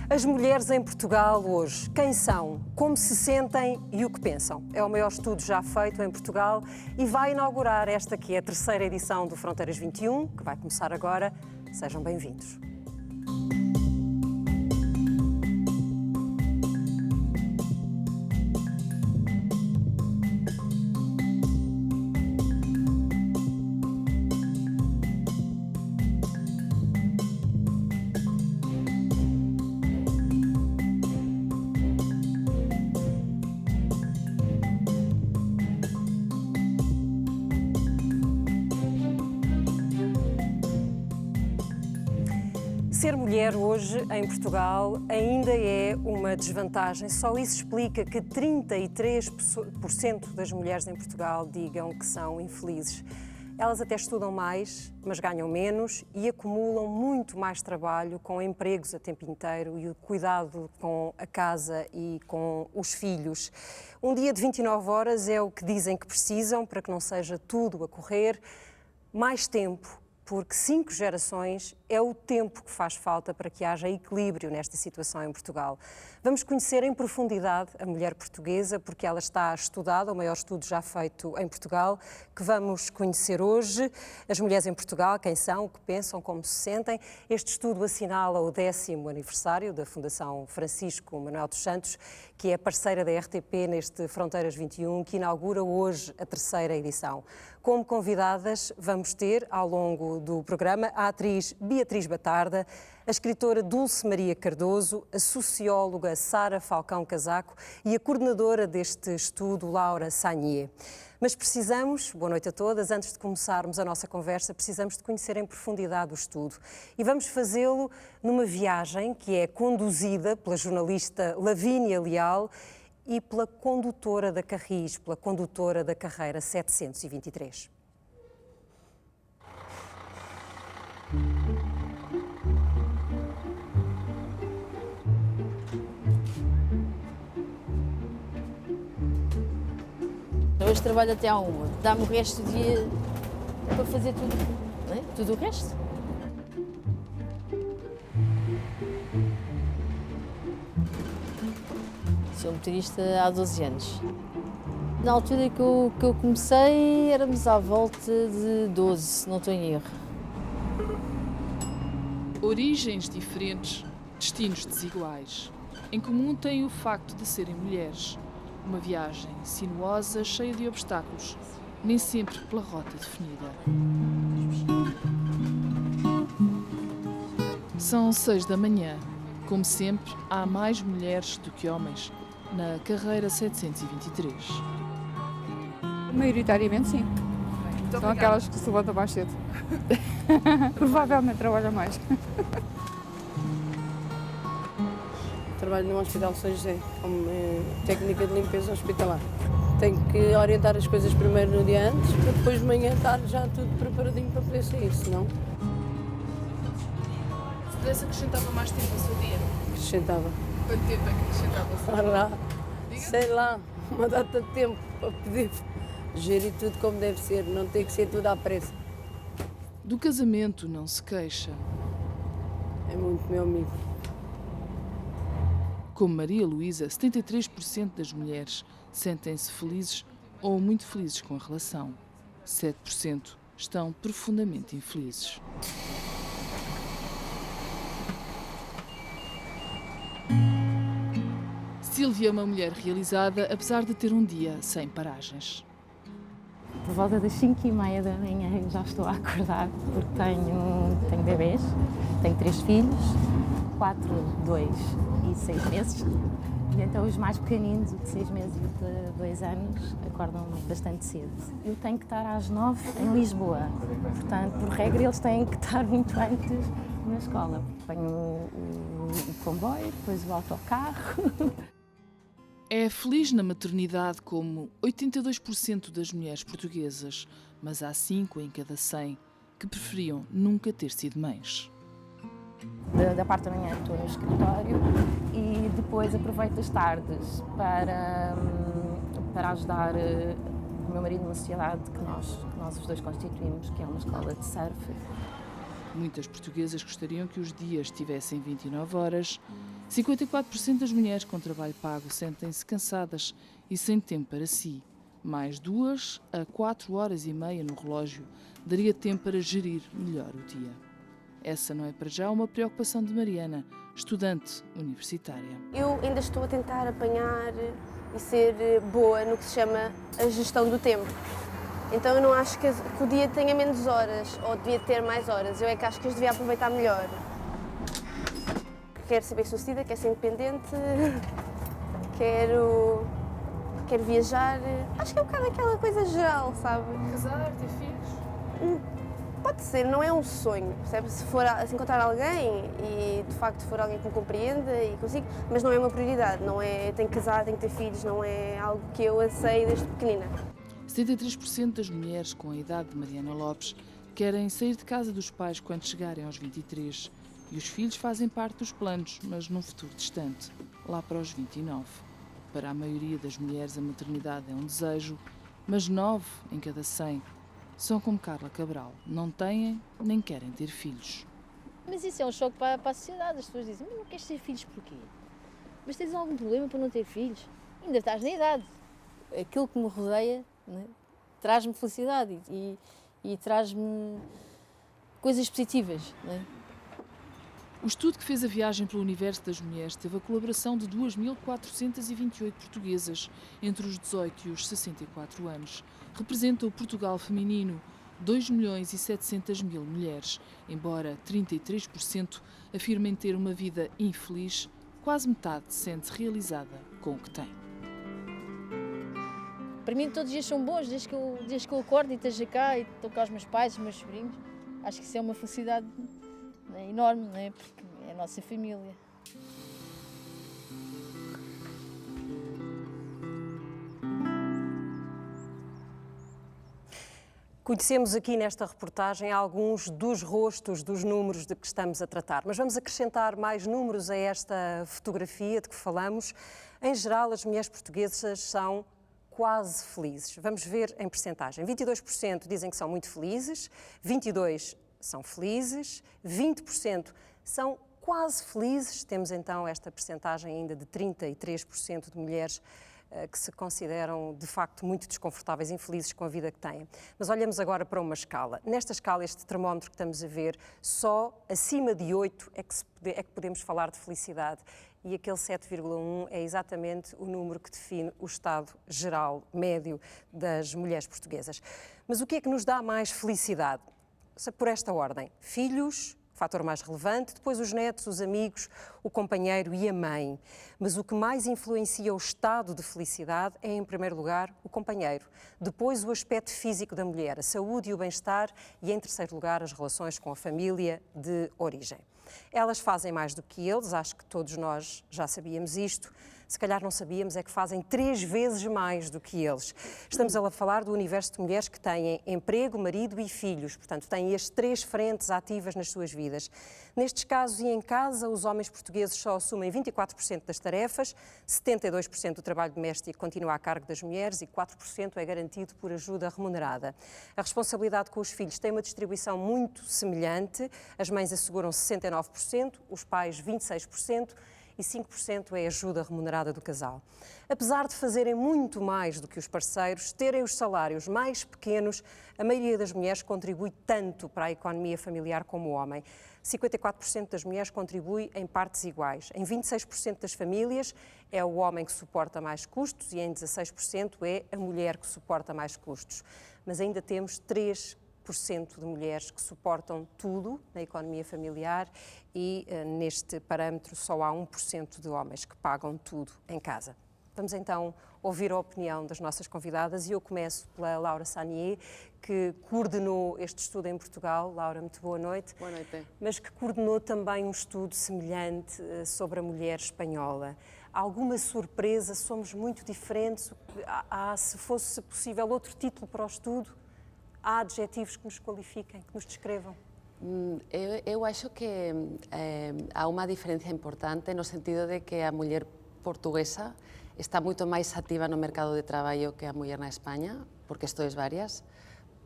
As mulheres em Portugal hoje, quem são, como se sentem e o que pensam? É o maior estudo já feito em Portugal e vai inaugurar esta que é a terceira edição do Fronteiras 21, que vai começar agora. Sejam bem-vindos. Ser mulher hoje em Portugal ainda é uma desvantagem. Só isso explica que 33% das mulheres em Portugal digam que são infelizes. Elas até estudam mais, mas ganham menos e acumulam muito mais trabalho com empregos a tempo inteiro e o cuidado com a casa e com os filhos. Um dia de 29 horas é o que dizem que precisam para que não seja tudo a correr. Mais tempo, porque 5 gerações é o tempo que faz falta para que haja equilíbrio nesta situação em Portugal. Vamos conhecer em profundidade a mulher portuguesa, porque ela está estudada, o maior estudo já feito em Portugal, que vamos conhecer hoje. As mulheres em Portugal, quem são, o que pensam, como se sentem. Este estudo assinala o 10º aniversário da Fundação Francisco Manuel dos Santos, que é parceira da RTP neste Fronteiras 21, que inaugura hoje a terceira edição. Como convidadas, vamos ter, ao longo do programa, a atriz Beatriz Batarda, a escritora Dulce Maria Cardoso, a socióloga Sara Falcão Casaco e a coordenadora deste estudo, Laura Sagnier. Mas precisamos, boa noite a todas, antes de começarmos a nossa conversa, precisamos de conhecer em profundidade o estudo. E vamos fazê-lo numa viagem que é conduzida pela jornalista Lavínia Leal e pela condutora da Carris, pela condutora da carreira 723. Hoje trabalho até à 1h. Dá-me o resto do dia para fazer tudo, não é? Tudo o resto. Sou motorista há 12 anos. Na altura que eu comecei, éramos à volta de 12, se não estou em erro. Origens diferentes, destinos desiguais. Em comum têm o facto de serem mulheres. Uma viagem sinuosa, cheia de obstáculos, nem sempre pela rota definida. São 6 da manhã. Como sempre, há mais mulheres do que homens na carreira 723. Maioritariamente sim. São aquelas que se levantam mais cedo. Provavelmente trabalham mais. Trabalho no Hospital São José, como técnica de limpeza hospitalar. Tenho que orientar as coisas primeiro no dia antes, para depois de manhã estar já tudo preparadinho para poder sair, senão... Se pudesse, acrescentava mais tempo ao seu dia? Acrescentava. Quanto tempo é que acrescentava? Olha lá, sei lá, uma data de tempo para poder gerir tudo como deve ser, não ter que ser tudo à pressa. Do casamento não se queixa. É muito meu amigo. Como Maria Luísa, 73% das mulheres sentem-se felizes ou muito felizes com a relação. 7% estão profundamente infelizes. Sílvia é uma mulher realizada, apesar de ter um dia sem paragens. Por volta das 5h30 da manhã eu já estou a acordar, porque tenho bebês, tenho 3 filhos, 4, 2 e 6 meses. E então os mais pequeninos, o de 6 meses e o de 2 anos, acordam bastante cedo. Eu tenho que estar às 9 em Lisboa, portanto, por regra, eles têm que estar muito antes na escola. Tenho o comboio, depois o autocarro. É feliz na maternidade como 82% das mulheres portuguesas, mas há 5 em cada 100 que preferiam nunca ter sido mães. Da parte da manhã estou no escritório e depois aproveito as tardes para ajudar o meu marido numa sociedade que nós os dois constituímos, que é uma escola de surf. Muitas portuguesas gostariam que os dias tivessem 29 horas 54% das mulheres com trabalho pago sentem-se cansadas e sem tempo para si. Mais 2 a 4 horas e meia no relógio daria tempo para gerir melhor o dia. Essa não é para já uma preocupação de Mariana, estudante universitária. Eu ainda estou a tentar apanhar e ser boa no que se chama a gestão do tempo. Então eu não acho que o dia tenha menos horas ou devia ter mais horas. Eu é que acho que as devia aproveitar melhor. Quero ser bem-sucedida, quero ser independente, quero viajar. Acho que é um bocado aquela coisa geral, sabe? Casar, ter filhos? Pode ser, não é um sonho, percebe? Se encontrar alguém e de facto for alguém que me compreenda e consigo, mas não é uma prioridade, não é tenho que casar, tenho que ter filhos, não é algo que eu anseio desde pequenina. 73% das mulheres com a idade de Mariana Lopes querem sair de casa dos pais quando chegarem aos 23. E os filhos fazem parte dos planos, mas num futuro distante, lá para os 29. Para a maioria das mulheres a maternidade é um desejo, mas 9 em cada 100 são como Carla Cabral, não têm nem querem ter filhos. Mas isso é um choque para a sociedade. As pessoas dizem, mas não queres ter filhos porquê? Mas tens algum problema para não ter filhos? Ainda estás na idade. Aquilo que me rodeia, né, traz-me felicidade e traz-me coisas positivas. Né? O estudo que fez a viagem pelo universo das mulheres teve a colaboração de 2.428 portuguesas entre os 18 e os 64 anos. Representa o Portugal feminino, 2.700.000 mulheres, embora 33% afirmem ter uma vida infeliz, quase metade sente-se realizada com o que tem. Para mim todos os dias são bons, desde que eu acordo e esteja cá e estou com os meus pais, os meus sobrinhos. Acho que isso é uma felicidade, né, enorme, né, porque é a nossa família. Conhecemos aqui nesta reportagem alguns dos rostos dos números de que estamos a tratar, mas vamos acrescentar mais números a esta fotografia de que falamos. Em geral, as mulheres portuguesas são quase felizes. Vamos ver em percentagem. 22% dizem que são muito felizes, 22% são felizes, 20% são quase felizes. Temos então esta percentagem ainda de 33% de mulheres que se consideram de facto muito desconfortáveis, infelizes com a vida que têm. Mas olhamos agora para uma escala. Nesta escala, este termómetro que estamos a ver, só acima de 8 é que podemos falar de felicidade. E aquele 7,1 é exatamente o número que define o estado geral, médio, das mulheres portuguesas. Mas o que é que nos dá mais felicidade? Por esta ordem: filhos, fator mais relevante, depois os netos, os amigos, o companheiro e a mãe. Mas o que mais influencia o estado de felicidade é, em primeiro lugar, o companheiro, depois o aspecto físico da mulher, a saúde e o bem-estar e, em terceiro lugar, as relações com a família de origem. Elas fazem mais do que eles, acho que todos nós já sabíamos isto. Se calhar não sabíamos é que fazem 3 vezes mais do que eles. Estamos a falar do universo de mulheres que têm emprego, marido e filhos, portanto têm as 3 frentes ativas nas suas vidas. Nestes casos e em casa, os homens portugueses só assumem 24% das tarefas, 72% do trabalho doméstico continua a cargo das mulheres e 4% é garantido por ajuda remunerada. A responsabilidade com os filhos tem uma distribuição muito semelhante, as mães asseguram 69%, os pais 26%, e 5% é ajuda remunerada do casal. Apesar de fazerem muito mais do que os parceiros, terem os salários mais pequenos, a maioria das mulheres contribui tanto para a economia familiar como o homem. 54% das mulheres contribui em partes iguais. Em 26% das famílias é o homem que suporta mais custos e em 16% é a mulher que suporta mais custos. Mas ainda temos 3% de mulheres que suportam tudo na economia familiar e neste parâmetro só há 1% de homens que pagam tudo em casa. Vamos então ouvir a opinião das nossas convidadas e eu começo pela Laura Sanier, que coordenou este estudo em Portugal. Laura, muito boa noite. Boa noite. Mas que coordenou também um estudo semelhante sobre a mulher espanhola. Alguma surpresa? Somos muito diferentes? Se fosse possível outro título para o estudo? Há adjetivos que nos qualifiquem, que nos descrevam? Eu acho que há uma diferença importante no sentido de que a mulher portuguesa está muito mais ativa no mercado de trabalho que a mulher na Espanha, porque isto é várias,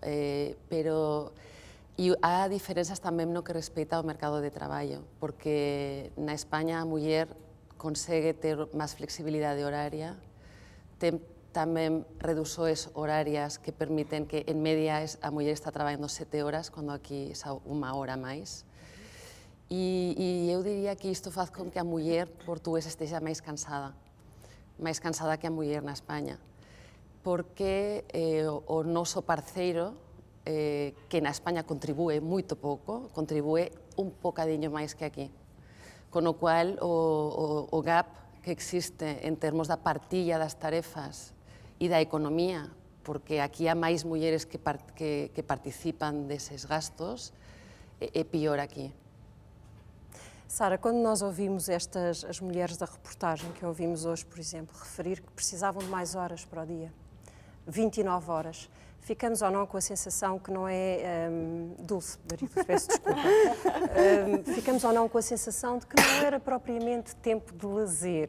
e há diferenças também no que respeita ao mercado de trabalho, porque na Espanha a mulher consegue ter máis flexibilidade horaria, ten tamén reduções horarias que permiten que, en media, a muller está traballando 7 horas, cando aquí é 1 hora máis. E eu diría que isto faz con que a muller portuguesa esteja máis cansada que a muller na España, porque o noso parceiro, que na España contribúe moito pouco, contribúe un bocadiño máis que aquí. Con o cual, o gap que existe en termos da partilla das tarefas e da economía, porque aquí há máis mulleres que participan deses gastos, é pior aquí. Sara, quando nós ouvimos as mulheres da reportagem que ouvimos hoje, por exemplo, referir que precisavam de mais horas para o dia, 29 horas, ficamos ou não com a sensação que não é Dulce, marido, peço desculpa, ficamos ou não com a sensação de que não era propriamente tempo de lazer,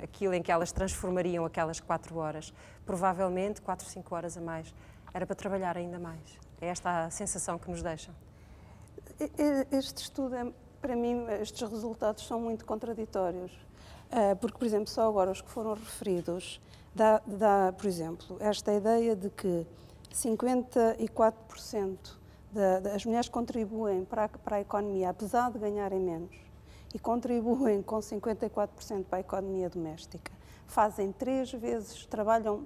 aquilo em que elas transformariam aquelas 4 horas, provavelmente 4, 5 horas a mais, era para trabalhar ainda mais. É esta a sensação que nos deixa. Este estudo para mim, estes resultados são muito contraditórios, porque, por exemplo, só agora os que foram referidos, dá, por exemplo, esta ideia de que 54% das mulheres contribuem para a economia, apesar de ganharem menos, e contribuem com 54% para a economia doméstica. Trabalham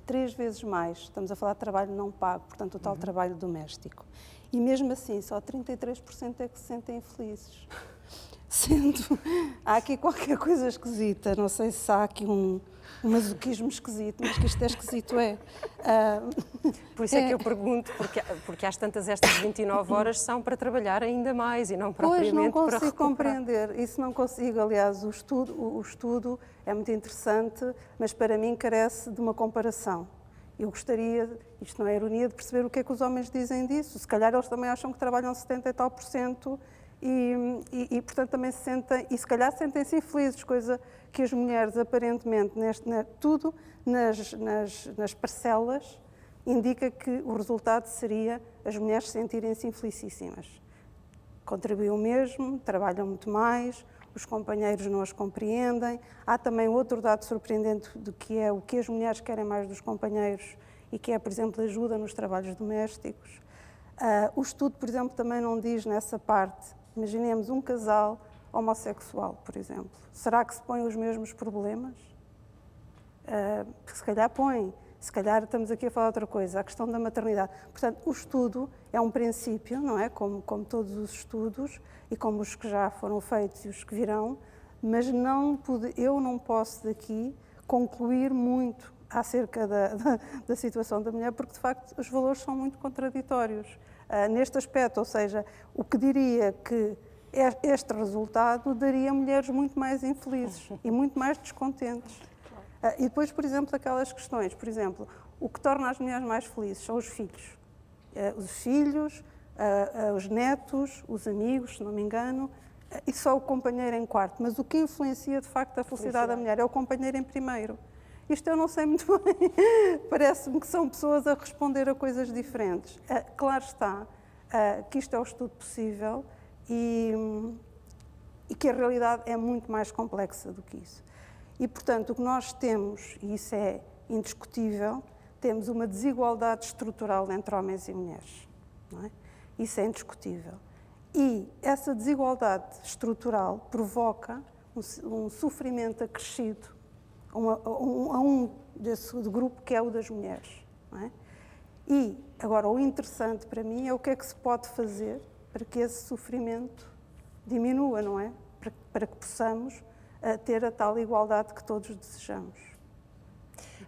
3 vezes mais, estamos a falar de trabalho não pago, portanto, o tal trabalho doméstico. E mesmo assim, só 33% é que se sentem felizes. Há aqui qualquer coisa esquisita, não sei se há aqui um masoquismo esquisito, mas que isto é esquisito, é. Por isso é que eu pergunto, porque às tantas estas 29 horas são para trabalhar ainda mais e não propriamente para recuperar. Pois, não consigo compreender, isso não consigo. Aliás, o estudo é muito interessante, mas para mim carece de uma comparação. Eu gostaria, isto não é ironia, de perceber o que é que os homens dizem disso. Se calhar eles também acham que trabalham 70 e tal % e portanto, também se sentem, e se calhar sentem-se infelizes, coisa que as mulheres, aparentemente, tudo nas parcelas, indica que o resultado seria as mulheres sentirem-se infelicíssimas. Contribuem o mesmo, trabalham muito mais, os companheiros não as compreendem. Há também outro dado surpreendente do que é o que as mulheres querem mais dos companheiros e que é, por exemplo, ajuda nos trabalhos domésticos. O estudo, por exemplo, também não diz nessa parte, imaginemos um casal homossexual, por exemplo. Será que se põem os mesmos problemas? Se calhar põem. Se calhar estamos aqui a falar de outra coisa, a questão da maternidade. Portanto, o estudo é um princípio, não é? Como todos os estudos e como os que já foram feitos e os que virão, mas eu não posso daqui concluir muito acerca da situação da mulher, porque de facto os valores são muito contraditórios neste aspecto, ou seja, o que diria que este resultado daria mulheres muito mais infelizes e muito mais descontentes. E depois, por exemplo, aquelas questões, por exemplo, o que torna as mulheres mais felizes são os filhos. Os netos, os amigos, se não me engano, e só o companheiro em quarto. Mas o que influencia, de facto, a felicidade da mulher é o companheiro em primeiro. Isto eu não sei muito bem. Parece-me que são pessoas a responder a coisas diferentes. Claro está que isto é o estudo possível e que a realidade é muito mais complexa do que isso. E, portanto, o que nós temos, e isso é indiscutível, temos uma desigualdade estrutural entre homens e mulheres. Não é? Isso é indiscutível. E essa desigualdade estrutural provoca um sofrimento acrescido a um desse grupo que é o das mulheres. Não é? E, agora, o interessante para mim é o que é que se pode fazer para que esse sofrimento diminua, não é? Para que possamos ter a tal igualdade que todos desejamos.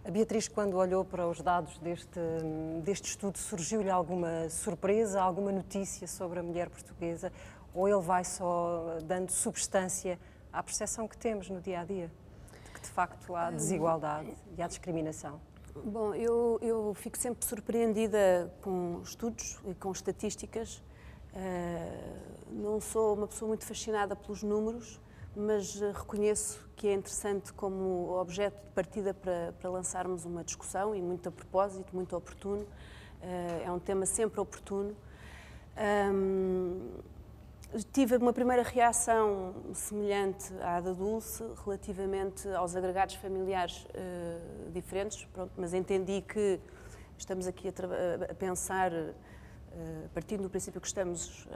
A Beatriz, quando olhou para os dados deste estudo, surgiu-lhe alguma surpresa, alguma notícia sobre a mulher portuguesa? Ou ele vai só dando substância à percepção que temos no dia-a-dia? De que, de facto, há desigualdade e há discriminação? Bom, eu fico sempre surpreendida com estudos e com estatísticas. Não sou uma pessoa muito fascinada pelos números, mas reconheço que é interessante como objeto de partida para lançarmos uma discussão e muito a propósito, muito oportuno. É um tema sempre oportuno. Tive uma primeira reação semelhante à da Dulce relativamente aos agregados familiares diferentes, pronto, mas entendi que estamos aqui a pensar, partindo do princípio que estamos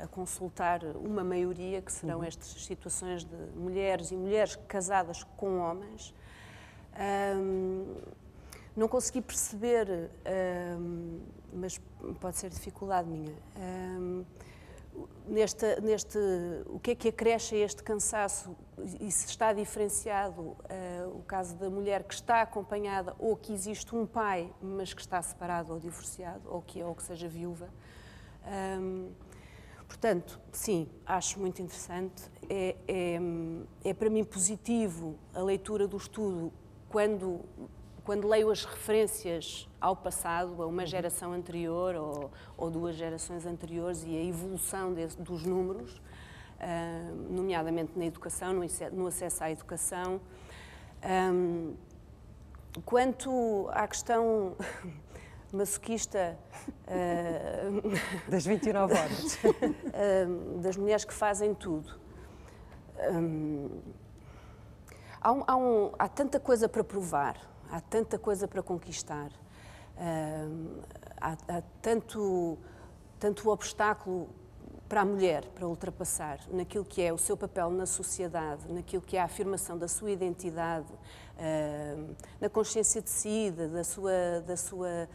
a consultar uma maioria, que serão estas situações de mulheres e mulheres casadas com homens. Não consegui perceber, mas pode ser dificuldade minha, o que é que acresce a este cansaço e se está diferenciado o caso da mulher que está acompanhada ou que existe um pai, mas que está separado ou divorciado ou que seja viúva. Portanto, sim, acho muito interessante. É para mim positivo a leitura do estudo quando leio as referências ao passado, a uma geração anterior ou 2 gerações anteriores e a evolução dos números, nomeadamente na educação, no acesso à educação. Quanto à questão masoquista das 29 horas, das mulheres que fazem tudo, há tanta coisa para provar. Há tanta coisa para conquistar, há tanto obstáculo para a mulher para ultrapassar naquilo que é o seu papel na sociedade, naquilo que é a afirmação da sua identidade, na consciência de si, da sua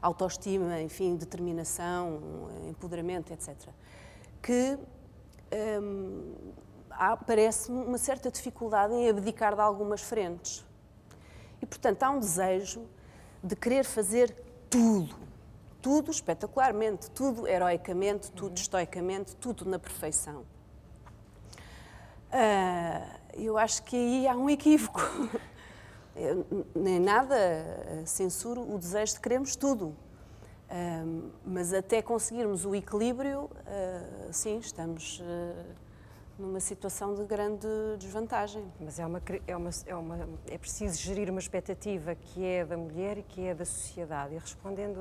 autoestima, enfim, determinação, empoderamento, etc. Que parece-me uma certa dificuldade em abdicar de algumas frentes. E, portanto, há um desejo de querer fazer tudo espetacularmente, tudo heroicamente, tudo estoicamente, tudo na perfeição. Eu acho que aí há um equívoco. Nem nada censuro o desejo de querermos tudo. Mas até conseguirmos o equilíbrio, sim, estamos numa situação de grande desvantagem. Mas é preciso gerir uma expectativa que é da mulher e que é da sociedade. E respondendo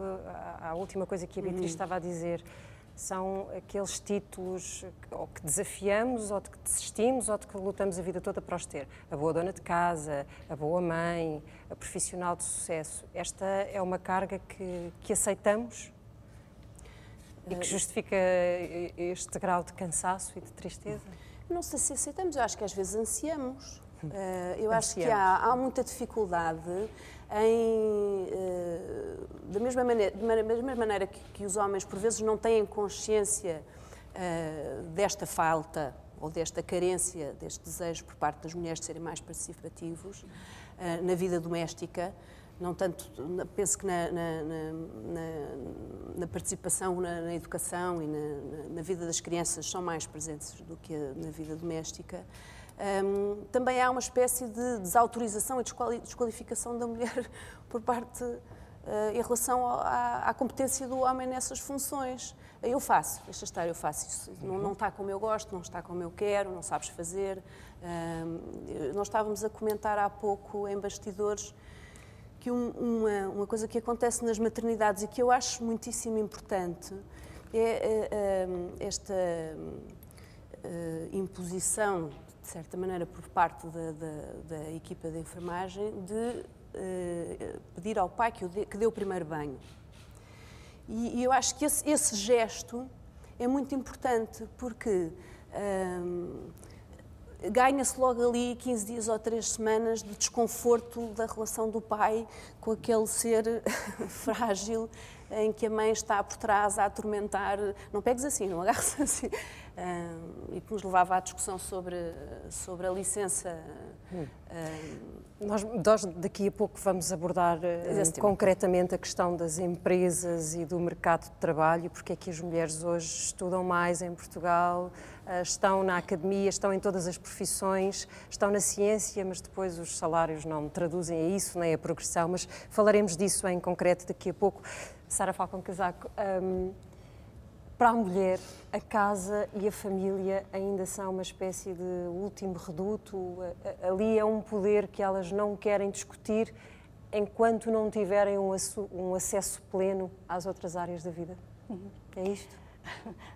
à última coisa que a Beatriz estava a dizer, são aqueles títulos ou que desafiamos, ou de que desistimos, ou de que lutamos a vida toda para os ter. A boa dona de casa, a boa mãe, a profissional de sucesso. Esta é uma carga que aceitamos e que justifica este grau de cansaço e de tristeza? Não sei se aceitamos, eu acho que às vezes ansiamos. Eu acho que há muita dificuldade em, da mesma maneira que os homens por vezes não têm consciência desta falta ou desta carência, deste desejo por parte das mulheres de serem mais participativos na vida doméstica. Não tanto, penso que na participação na educação e na vida das crianças são mais presentes do que na vida doméstica. Também há uma espécie de desautorização e desqualificação da mulher por parte, em relação à competência do homem nessas funções. Eu faço, deixa estar, eu faço isso. Não está como eu gosto, não está como eu quero, não sabes fazer. Nós estávamos a comentar há pouco em bastidores que uma coisa que acontece nas maternidades e que eu acho muitíssimo importante é esta imposição, de certa maneira, por parte da equipa de enfermagem, de pedir ao pai que dê o primeiro banho. E eu acho que esse gesto é muito importante, porque ganha-se logo ali 15 dias ou 3 semanas de desconforto da relação do pai com aquele ser frágil em que a mãe está por trás a atormentar, não pegues assim, não agarres assim, e que nos levava à discussão sobre a licença. Nós daqui a pouco vamos abordar concretamente a questão das empresas e do mercado de trabalho, porque é que as mulheres hoje estudam mais em Portugal, estão na academia, estão em todas as profissões, estão na ciência, mas depois os salários não traduzem a isso, nem a progressão, mas falaremos disso em concreto daqui a pouco. Sara Falcão Casaco, para a mulher, a casa e a família ainda são uma espécie de último reduto, ali é um poder que elas não querem discutir enquanto não tiverem um acesso pleno às outras áreas da vida. É isto?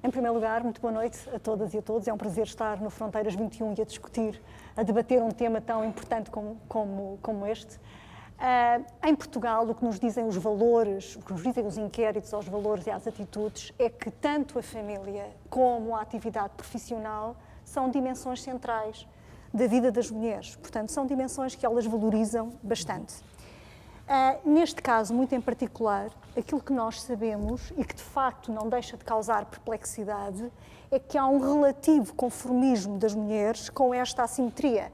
Em primeiro lugar, muito boa noite a todas e a todos. É um prazer estar no Fronteiras 21 e a discutir, a debater um tema tão importante como este. Em Portugal, o que nos dizem os valores, o que nos dizem os inquéritos aos valores e às atitudes, é que tanto a família como a atividade profissional são dimensões centrais da vida das mulheres. Portanto, são dimensões que elas valorizam bastante. Neste caso, muito em particular, aquilo que nós sabemos e que de facto não deixa de causar perplexidade é que há um relativo conformismo das mulheres com esta assimetria.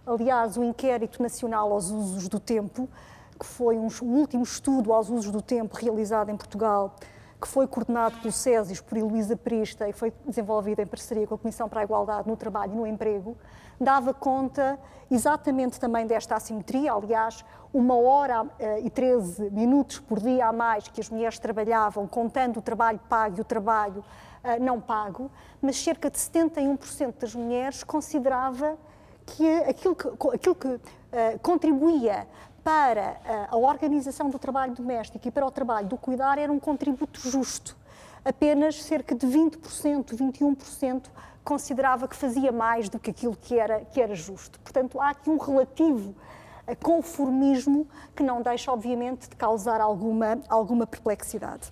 Aliás, o Inquérito Nacional aos Usos do Tempo, que foi um último estudo aos usos do tempo realizado em Portugal, que foi coordenado pelo SESIS, por Heloísa Prista, e foi desenvolvido em parceria com a Comissão para a Igualdade no Trabalho e no Emprego, dava conta exatamente também desta assimetria. Aliás, 1h13 por dia a mais que as mulheres trabalhavam, contando o trabalho pago e o trabalho não pago, mas cerca de 71% das mulheres considerava que aquilo que contribuía para a organização do trabalho doméstico e para o trabalho do cuidar era um contributo justo. Apenas cerca de 20%, 21% considerava que fazia mais do que aquilo que era justo. Portanto, há aqui um relativo conformismo que não deixa, obviamente, de causar alguma perplexidade.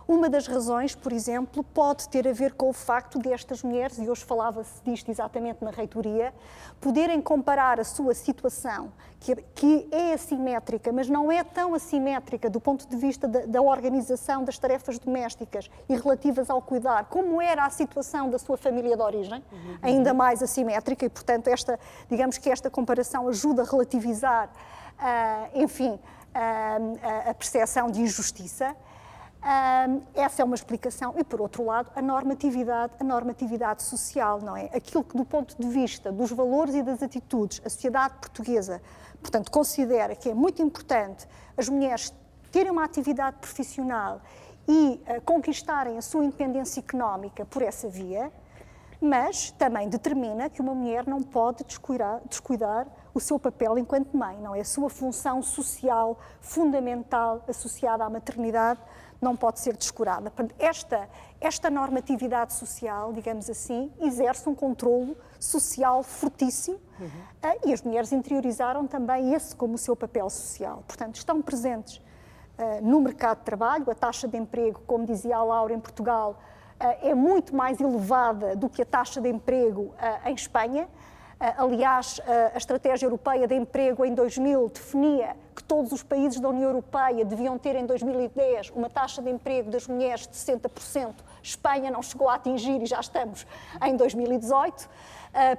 Uma das razões, por exemplo, pode ter a ver com o facto de estas mulheres, e hoje falava-se disto exatamente na reitoria, poderem comparar a sua situação, que é assimétrica, mas não é tão assimétrica do ponto de vista da organização das tarefas domésticas e relativas ao cuidar, como era a situação da sua família de origem, ainda mais assimétrica, e, portanto, digamos que esta comparação ajuda a relativizar, a percepção de injustiça. Essa é uma explicação. E, por outro lado, a normatividade social, não é? Aquilo que, do ponto de vista dos valores e das atitudes, a sociedade portuguesa, portanto, considera que é muito importante as mulheres terem uma atividade profissional e conquistarem a sua independência económica por essa via, mas também determina que uma mulher não pode descuidar o seu papel enquanto mãe, não é? A sua função social fundamental associada à maternidade não pode ser descurada. Esta normatividade social, digamos assim, exerce um controlo social fortíssimo e as mulheres interiorizaram também esse como o seu papel social. Portanto, estão presentes no mercado de trabalho. A taxa de emprego, como dizia a Laura, em Portugal, é muito mais elevada do que a taxa de emprego em Espanha. Aliás, a Estratégia Europeia de Emprego em 2000 definia que todos os países da União Europeia deviam ter em 2010 uma taxa de emprego das mulheres de 60%. Espanha não chegou a atingir e já estamos em 2018.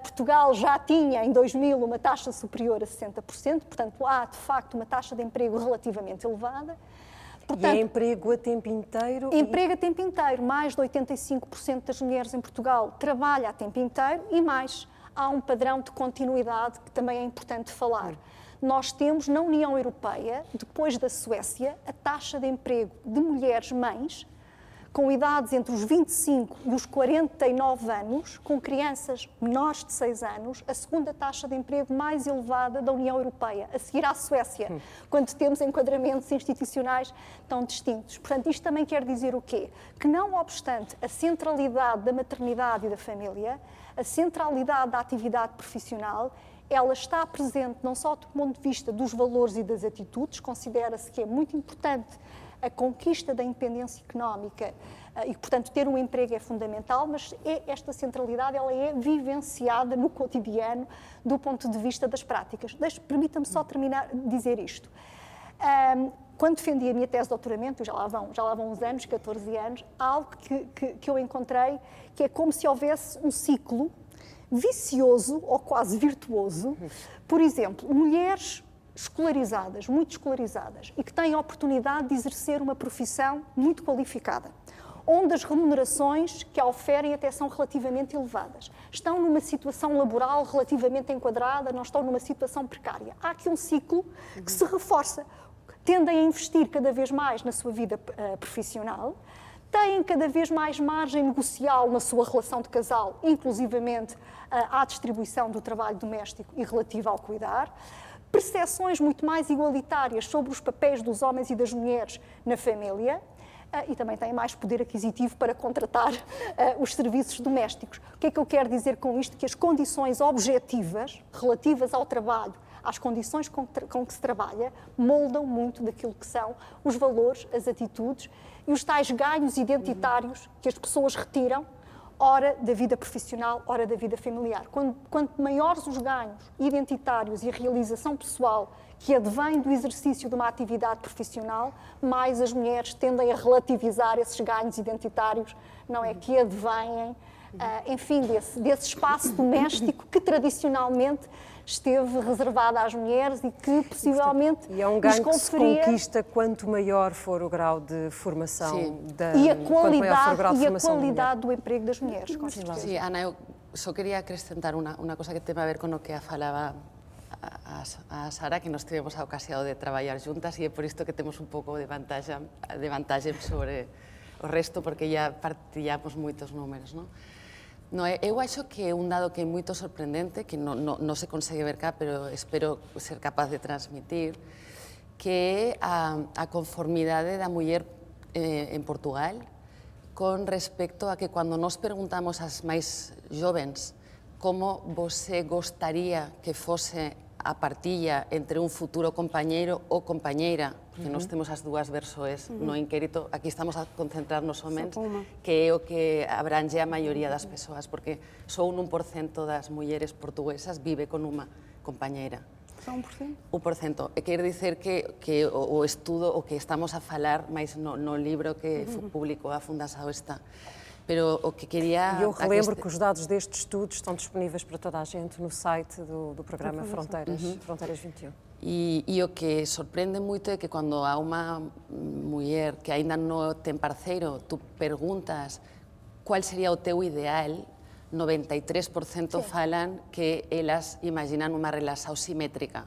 Portugal já tinha em 2000 uma taxa superior a 60%, portanto há de facto uma taxa de emprego relativamente elevada. Portanto, e é emprego a tempo inteiro? Emprego a tempo inteiro. Mais de 85% das mulheres em Portugal trabalham a tempo inteiro e mais. Há um padrão de continuidade que também é importante falar. Nós temos na União Europeia, depois da Suécia, a taxa de emprego de mulheres mães com idades entre os 25 e os 49 anos, com crianças menores de 6 anos, a segunda taxa de emprego mais elevada da União Europeia, a seguir à Suécia, quando temos enquadramentos institucionais tão distintos. Portanto, isto também quer dizer o quê? Que não obstante a centralidade da maternidade e da família, a centralidade da atividade profissional, ela está presente não só do ponto de vista dos valores e das atitudes, considera-se que é muito importante a conquista da independência económica e, portanto, ter um emprego é fundamental, mas esta centralidade ela é vivenciada no cotidiano do ponto de vista das práticas. Permita-me só terminar de dizer isto. Quando defendi a minha tese de doutoramento, já lá vão uns anos, 14 anos, há algo que eu encontrei que é como se houvesse um ciclo vicioso ou quase virtuoso. Por exemplo, mulheres escolarizadas, muito escolarizadas, e que têm a oportunidade de exercer uma profissão muito qualificada, onde as remunerações que a oferem até são relativamente elevadas. Estão numa situação laboral relativamente enquadrada, não estão numa situação precária. Há aqui um ciclo que se reforça. Tendem a investir cada vez mais na sua vida profissional, têm cada vez mais margem negocial na sua relação de casal, inclusivamente à distribuição do trabalho doméstico e relativo ao cuidar, percepções muito mais igualitárias sobre os papéis dos homens e das mulheres na família, e também têm mais poder aquisitivo para contratar os serviços domésticos. O que é que eu quero dizer com isto? Que as condições objetivas relativas ao trabalho, às condições com que se trabalha, moldam muito daquilo que são os valores, as atitudes e os tais ganhos identitários que as pessoas retiram, ora da vida profissional, ora da vida familiar. Quanto maiores os ganhos identitários e a realização pessoal que advém do exercício de uma atividade profissional, mais as mulheres tendem a relativizar esses ganhos identitários, não é? Que advêm, enfim, desse espaço doméstico que tradicionalmente esteve reservada às mulheres e que possivelmente e é um ganho que se conquista quanto maior for o grau de formação e a qualidade do emprego das mulheres. Sí, Ana, eu só queria acrescentar uma coisa que tem a ver com o que falava a Sara, que nós tivemos a ocasión de traballar juntas e é por isto que temos un pouco de vantaxe sobre o resto, porque já partilhamos moitos números, non? No, eu acho que é un dado que é moito sorprendente, que non se consegue ver cá, pero espero ser capaz de transmitir, que é a conformidade da muller en Portugal con respecto a que cando nos perguntamos ás máis jovens como você gostaría que fose a partilla entre un futuro compañeiro ou compañeira, porque nós temos as dúas versoes no inquérito, aquí estamos a concentrarnos homens, que é o que abrange a maioría das persoas, porque só un 1% das mulleres portuguesas vive con unha compañeira. Só 1%? 1%. Quer dizer que o estudo, o que estamos a falar, máis no libro que publicou a Fundação está. Pero o que queria... Eu relembro que os dados deste estudo estão disponíveis para toda a gente no site do programa Fronteiras 21. E o que sorprende moito é que quando há unha muller que aínda non ten parceiro, tú perguntas qual sería o teu ideal, 93% falan que elas imaginan unha relación simétrica.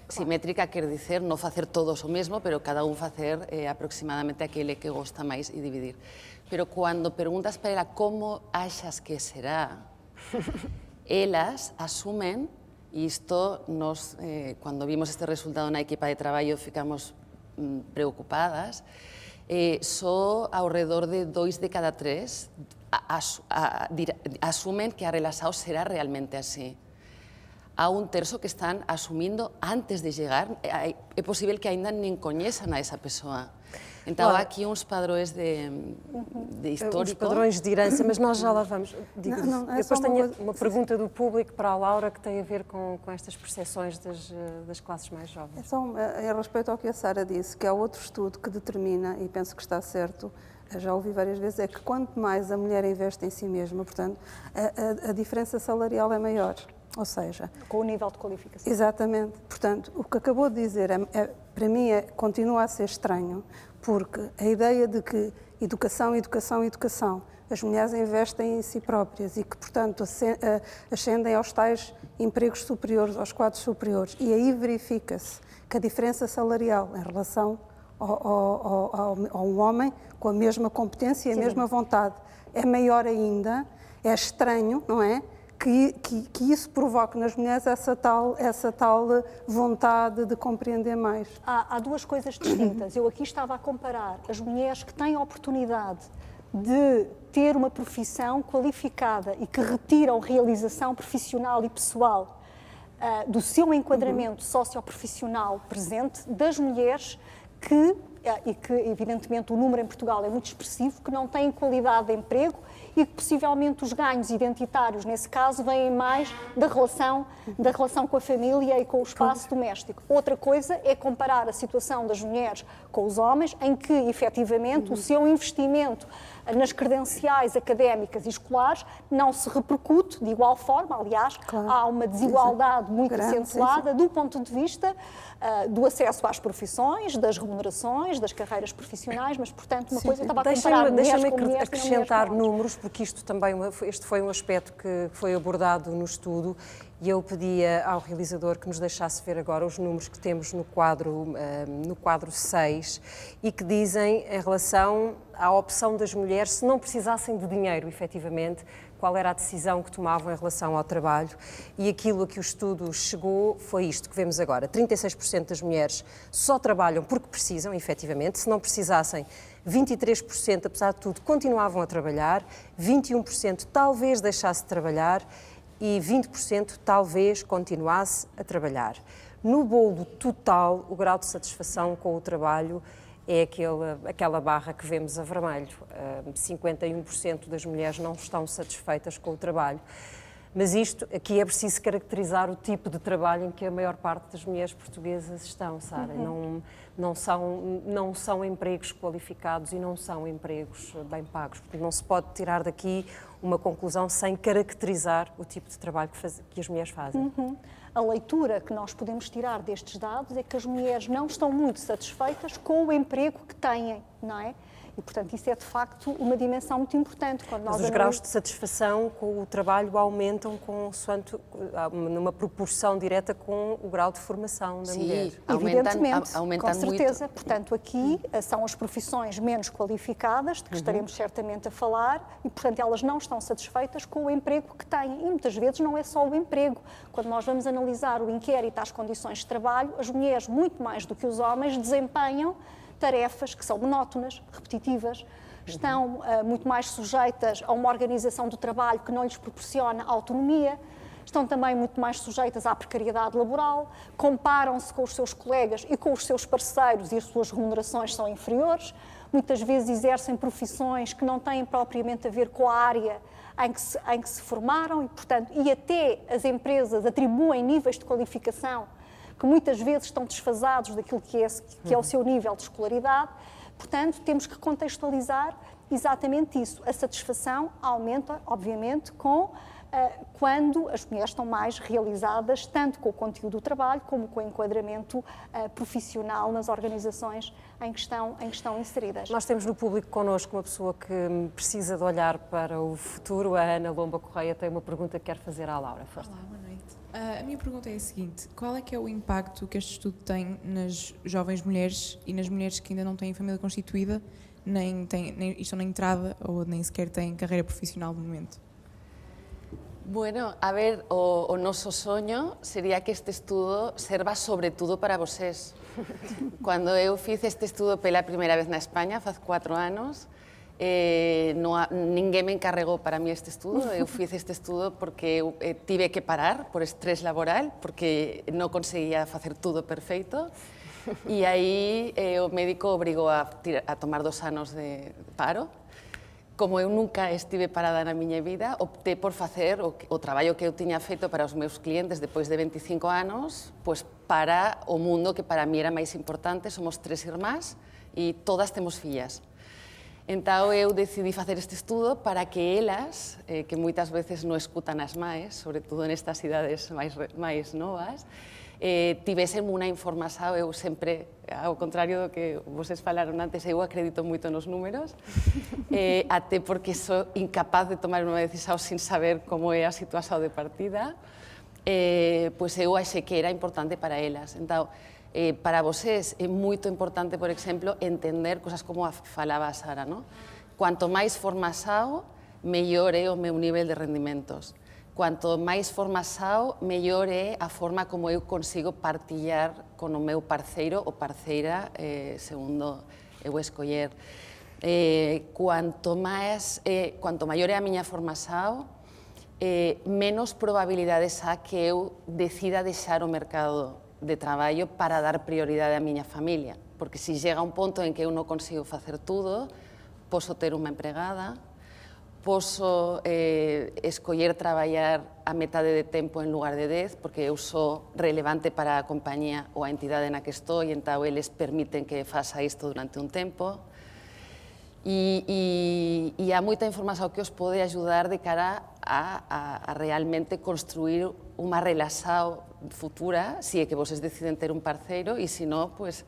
Simétrica quer dizer non facer todos o mesmo, pero cada un facer aproximadamente aquele que gosta máis e dividir. Pero cando perguntas para ela como achas que será, elas asumen, e isto nos, cando vimos este resultado na equipa de traballo ficamos preocupadas, só ao redor de 2 de cada 3 asumen que a relación será realmente así. Há un terzo que están asumindo antes de chegar, é posible que ainda nin coñezan a esa persoa. Então, há aqui uns padrões de histórico. Os padrões de herança, mas nós já lá vamos. Depois tenho uma pergunta do público para a Laura que tem a ver com estas percepções das classes mais jovens. É só em respeito ao que a Sara disse, que há outro estudo que determina, e penso que está certo, já ouvi várias vezes, é que quanto mais a mulher investe em si mesma, portanto, a diferença salarial é maior. Ou seja... Com o nível de qualificação. Exatamente. Portanto, o que acabou de dizer, para mim, continua a ser estranho, porque a ideia de que educação, educação, educação, as mulheres investem em si próprias e que, portanto, ascendem aos tais empregos superiores, aos quadros superiores, e aí verifica-se que a diferença salarial em relação a um homem com a mesma competência e a mesma vontade é maior ainda, é estranho, não é? Que isso provoque nas mulheres essa tal vontade de compreender mais. Há duas coisas distintas. Eu aqui estava a comparar as mulheres que têm a oportunidade de ter uma profissão qualificada e que retiram realização profissional e pessoal do seu enquadramento socioprofissional presente, das mulheres que evidentemente o número em Portugal é muito expressivo, que não têm qualidade de emprego e que possivelmente os ganhos identitários, nesse caso, vêm mais da relação com a família e com o espaço doméstico. Outra coisa é comparar a situação das mulheres com os homens, em que, efetivamente, o seu investimento nas credenciais académicas e escolares não se repercute de igual forma. Aliás, há uma desigualdade muito acentuada do ponto de vista do acesso às profissões, das remunerações, das carreiras profissionais, mas, portanto, uma coisa estava a comparar mulheres com mulheres. Acrescentar números, porque isto também, este foi um aspecto que foi abordado no estudo, e eu pedia ao realizador que nos deixasse ver agora os números que temos no quadro 6 e que dizem em relação à opção das mulheres, se não precisassem de dinheiro, efetivamente, qual era a decisão que tomavam em relação ao trabalho, e aquilo a que o estudo chegou foi isto que vemos agora. 36% das mulheres só trabalham porque precisam, efetivamente. Se não precisassem, 23%, apesar de tudo, continuavam a trabalhar, 21% talvez deixasse de trabalhar e 20% talvez continuasse a trabalhar. No bolo total, o grau de satisfação com o trabalho é aquela barra que vemos a vermelho. 51% das mulheres não estão satisfeitas com o trabalho. Mas isto, aqui é preciso caracterizar o tipo de trabalho em que a maior parte das mulheres portuguesas estão, Sara. Não são empregos qualificados e não são empregos bem pagos. Portanto, não se pode tirar daqui uma conclusão sem caracterizar o tipo de trabalho que as mulheres fazem. A leitura que nós podemos tirar destes dados é que as mulheres não estão muito satisfeitas com o emprego que têm, não é? E, portanto, isso é, de facto, uma dimensão muito importante. Mas os graus de satisfação com o trabalho aumentam numa proporção direta com o grau de formação da mulher. Evidentemente, aumentam com certeza. muito. Portanto, aqui são as profissões menos qualificadas, de que estaremos certamente a falar, e, portanto, elas não estão satisfeitas com o emprego que têm. E, muitas vezes, não é só o emprego. Quando nós vamos analisar o inquérito às condições de trabalho, as mulheres, muito mais do que os homens, desempenham tarefas que são monótonas, repetitivas, estão muito mais sujeitas a uma organização do trabalho que não lhes proporciona autonomia, estão também muito mais sujeitas à precariedade laboral, comparam-se com os seus colegas e com os seus parceiros e as suas remunerações são inferiores, muitas vezes exercem profissões que não têm propriamente a ver com a área em que se formaram e, portanto, e até as empresas atribuem níveis de qualificação que muitas vezes estão desfasados daquilo que é o seu nível de escolaridade. Portanto, temos que contextualizar exatamente isso. A satisfação aumenta, obviamente, quando as mulheres estão mais realizadas, tanto com o conteúdo do trabalho, como com o enquadramento profissional nas organizações em que estão inseridas. Nós temos no público connosco uma pessoa que precisa de olhar para o futuro. A Ana Lomba Correia tem uma pergunta que quer fazer à Laura. Força. Olá, boa noite. A minha pergunta é a seguinte: qual é que é o impacto que este estudo tem nas jovens mulheres e nas mulheres que ainda não têm família constituída, nem estão na entrada ou nem sequer têm carreira profissional no momento? Bueno, a ver, o noso soño sería que este estudo serva sobretudo para vocês. Quando eu fiz este estudo pela primeira vez na Espanha, faz 4 anos, ninguém me encarregou para mí este estudo. Eu fiz este estudo porque eu tive que parar por estrés laboral, porque non conseguía facer tudo perfeito. E aí o médico obrigou a tomar 2 anos de paro. Como eu nunca estive parada na miña vida, opté por facer o traballo que eu tiña feito para os meus clientes depois de 25 anos, pois para o mundo que para mí era máis importante. Somos 3 irmás e todas temos fillas. Entón, eu decidi facer este estudo para que elas, que moitas veces non escutan as maes, sobre todo nestas idades máis novas, tivesen unha información. Eu sempre, ao contrario do que vocês falaron antes, eu acredito moito nos números, até porque sou incapaz de tomar unha decisión sin saber como é a situación de partida, pois eu achei que era importante para elas. Entón, para vocês é moito importante, por exemplo, entender cousas como falaba a Sara, non? Cuanto máis formasao, mellor é o meu nivel de rendimentos. Cuanto máis formasao, mellor é a forma como eu consigo partillar con o meu parceiro ou parceira, segundo eu escoller. Cuanto maior é a miña formasao, menos probabilidades há que eu decida deixar o mercado de traballo para dar prioridade á miña familia, porque se chega un ponto en que eu non consigo facer tudo, posso ter unha empregada, posso escoller traballar a metade de tempo en lugar de 10, porque eu sou relevante para a compañía ou a entidade na que estou, e entón eles permiten que faça isto durante un tempo. E há moita información que os pode ajudar de cara a realmente construir unha relación futura, se é que vocês deciden ter un parceiro, e se non, pues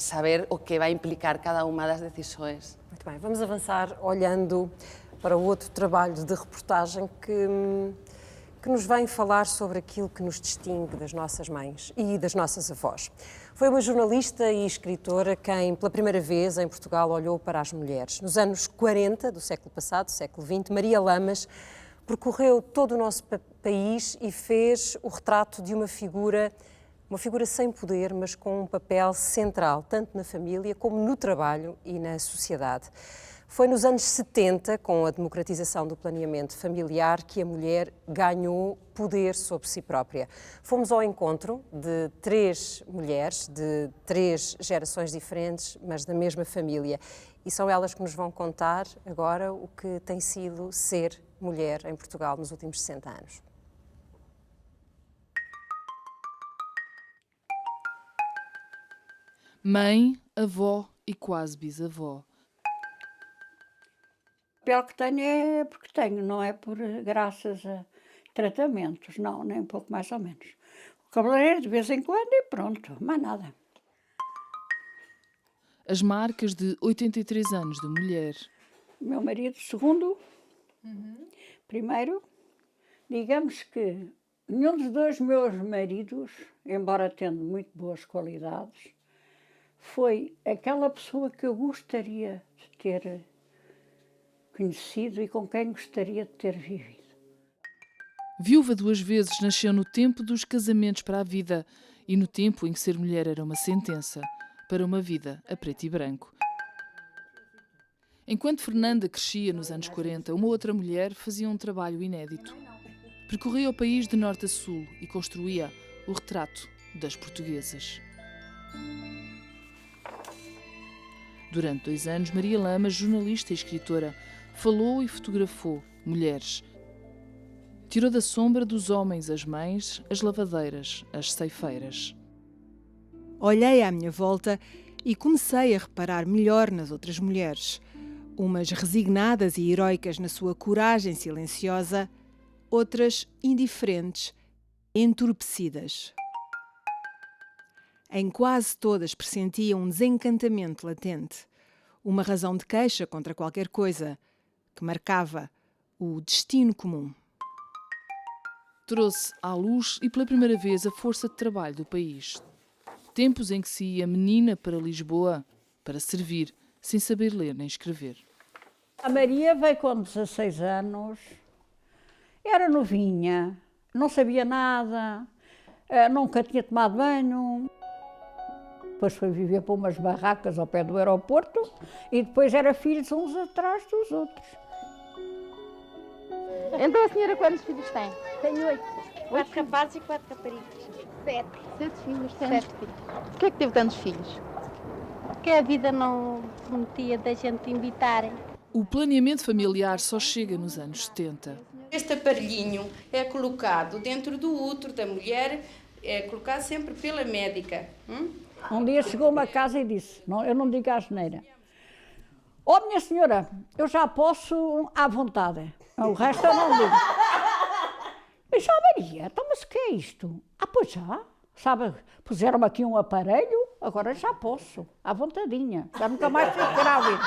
saber o que vai implicar cada unha das decisões. Muito bem, vamos avançar olhando para o outro trabalho de reportagem que nos vem falar sobre aquilo que nos distingue das nossas mães e das nossas avós. Foi uma jornalista e escritora quem, pela primeira vez em Portugal, olhou para as mulheres. Nos anos 40 do século passado, século XX, Maria Lamas percorreu todo o nosso país e fez o retrato de uma figura sem poder, mas com um papel central, tanto na família como no trabalho e na sociedade. Foi nos anos 70, com a democratização do planeamento familiar, que a mulher ganhou poder sobre si própria. Fomos ao encontro de 3 mulheres, de 3 gerações diferentes, mas da mesma família. E são elas que nos vão contar agora o que tem sido ser mulher em Portugal nos últimos 60 anos. Mãe, avó e quase bisavó. O papel que tenho é porque tenho, não é por graças a tratamentos, não, nem um pouco mais ou menos. O cabeleireiro de vez em quando e pronto, mais nada. As marcas de 83 anos de mulher. Meu marido, segundo, primeiro, digamos que nenhum dos 2 meus maridos, embora tendo muito boas qualidades, foi aquela pessoa que eu gostaria de ter conhecido e com quem gostaria de ter vivido. Viúva 2 vezes, nasceu no tempo dos casamentos para a vida e no tempo em que ser mulher era uma sentença para uma vida a preto e branco. Enquanto Fernanda crescia nos anos 40, uma outra mulher fazia um trabalho inédito. Percorria o país de norte a sul e construía o retrato das portuguesas. Durante 2 anos, Maria Lama, jornalista e escritora, falou e fotografou mulheres. Tirou da sombra dos homens as mães, as lavadeiras, as ceifeiras. Olhei à minha volta e comecei a reparar melhor nas outras mulheres. Umas resignadas e heroicas na sua coragem silenciosa, outras indiferentes, entorpecidas. Em quase todas pressentia um desencantamento latente, uma razão de queixa contra qualquer coisa, que marcava o destino comum. Trouxe à luz e pela primeira vez a força de trabalho do país. Tempos em que se ia menina para Lisboa para servir, sem saber ler nem escrever. A Maria veio com 16 anos, era novinha, não sabia nada, nunca tinha tomado banho. Depois foi viver para umas barracas ao pé do aeroporto e depois era filhos uns atrás dos outros. Então a senhora quantos filhos tem? Tenho 8. 4 rapazes e 4 raparigas. 7. 7 filhos, tem? 7 filhos. Por que é que teve tantos filhos? Porque a vida não permitia da gente invitar. O planeamento familiar só chega nos anos 70. Este aparelhinho é colocado dentro do útero da mulher, é colocado sempre pela médica. Um dia chegou-me a casa e disse, não, eu não digo a asneira, ó minha senhora, eu já posso à vontade, o resto eu não digo. Eu disse, Maria, então mas o que é isto? Pois já, sabe, puseram-me aqui um aparelho, agora já posso, à vontadinha, já nunca mais fui grávida.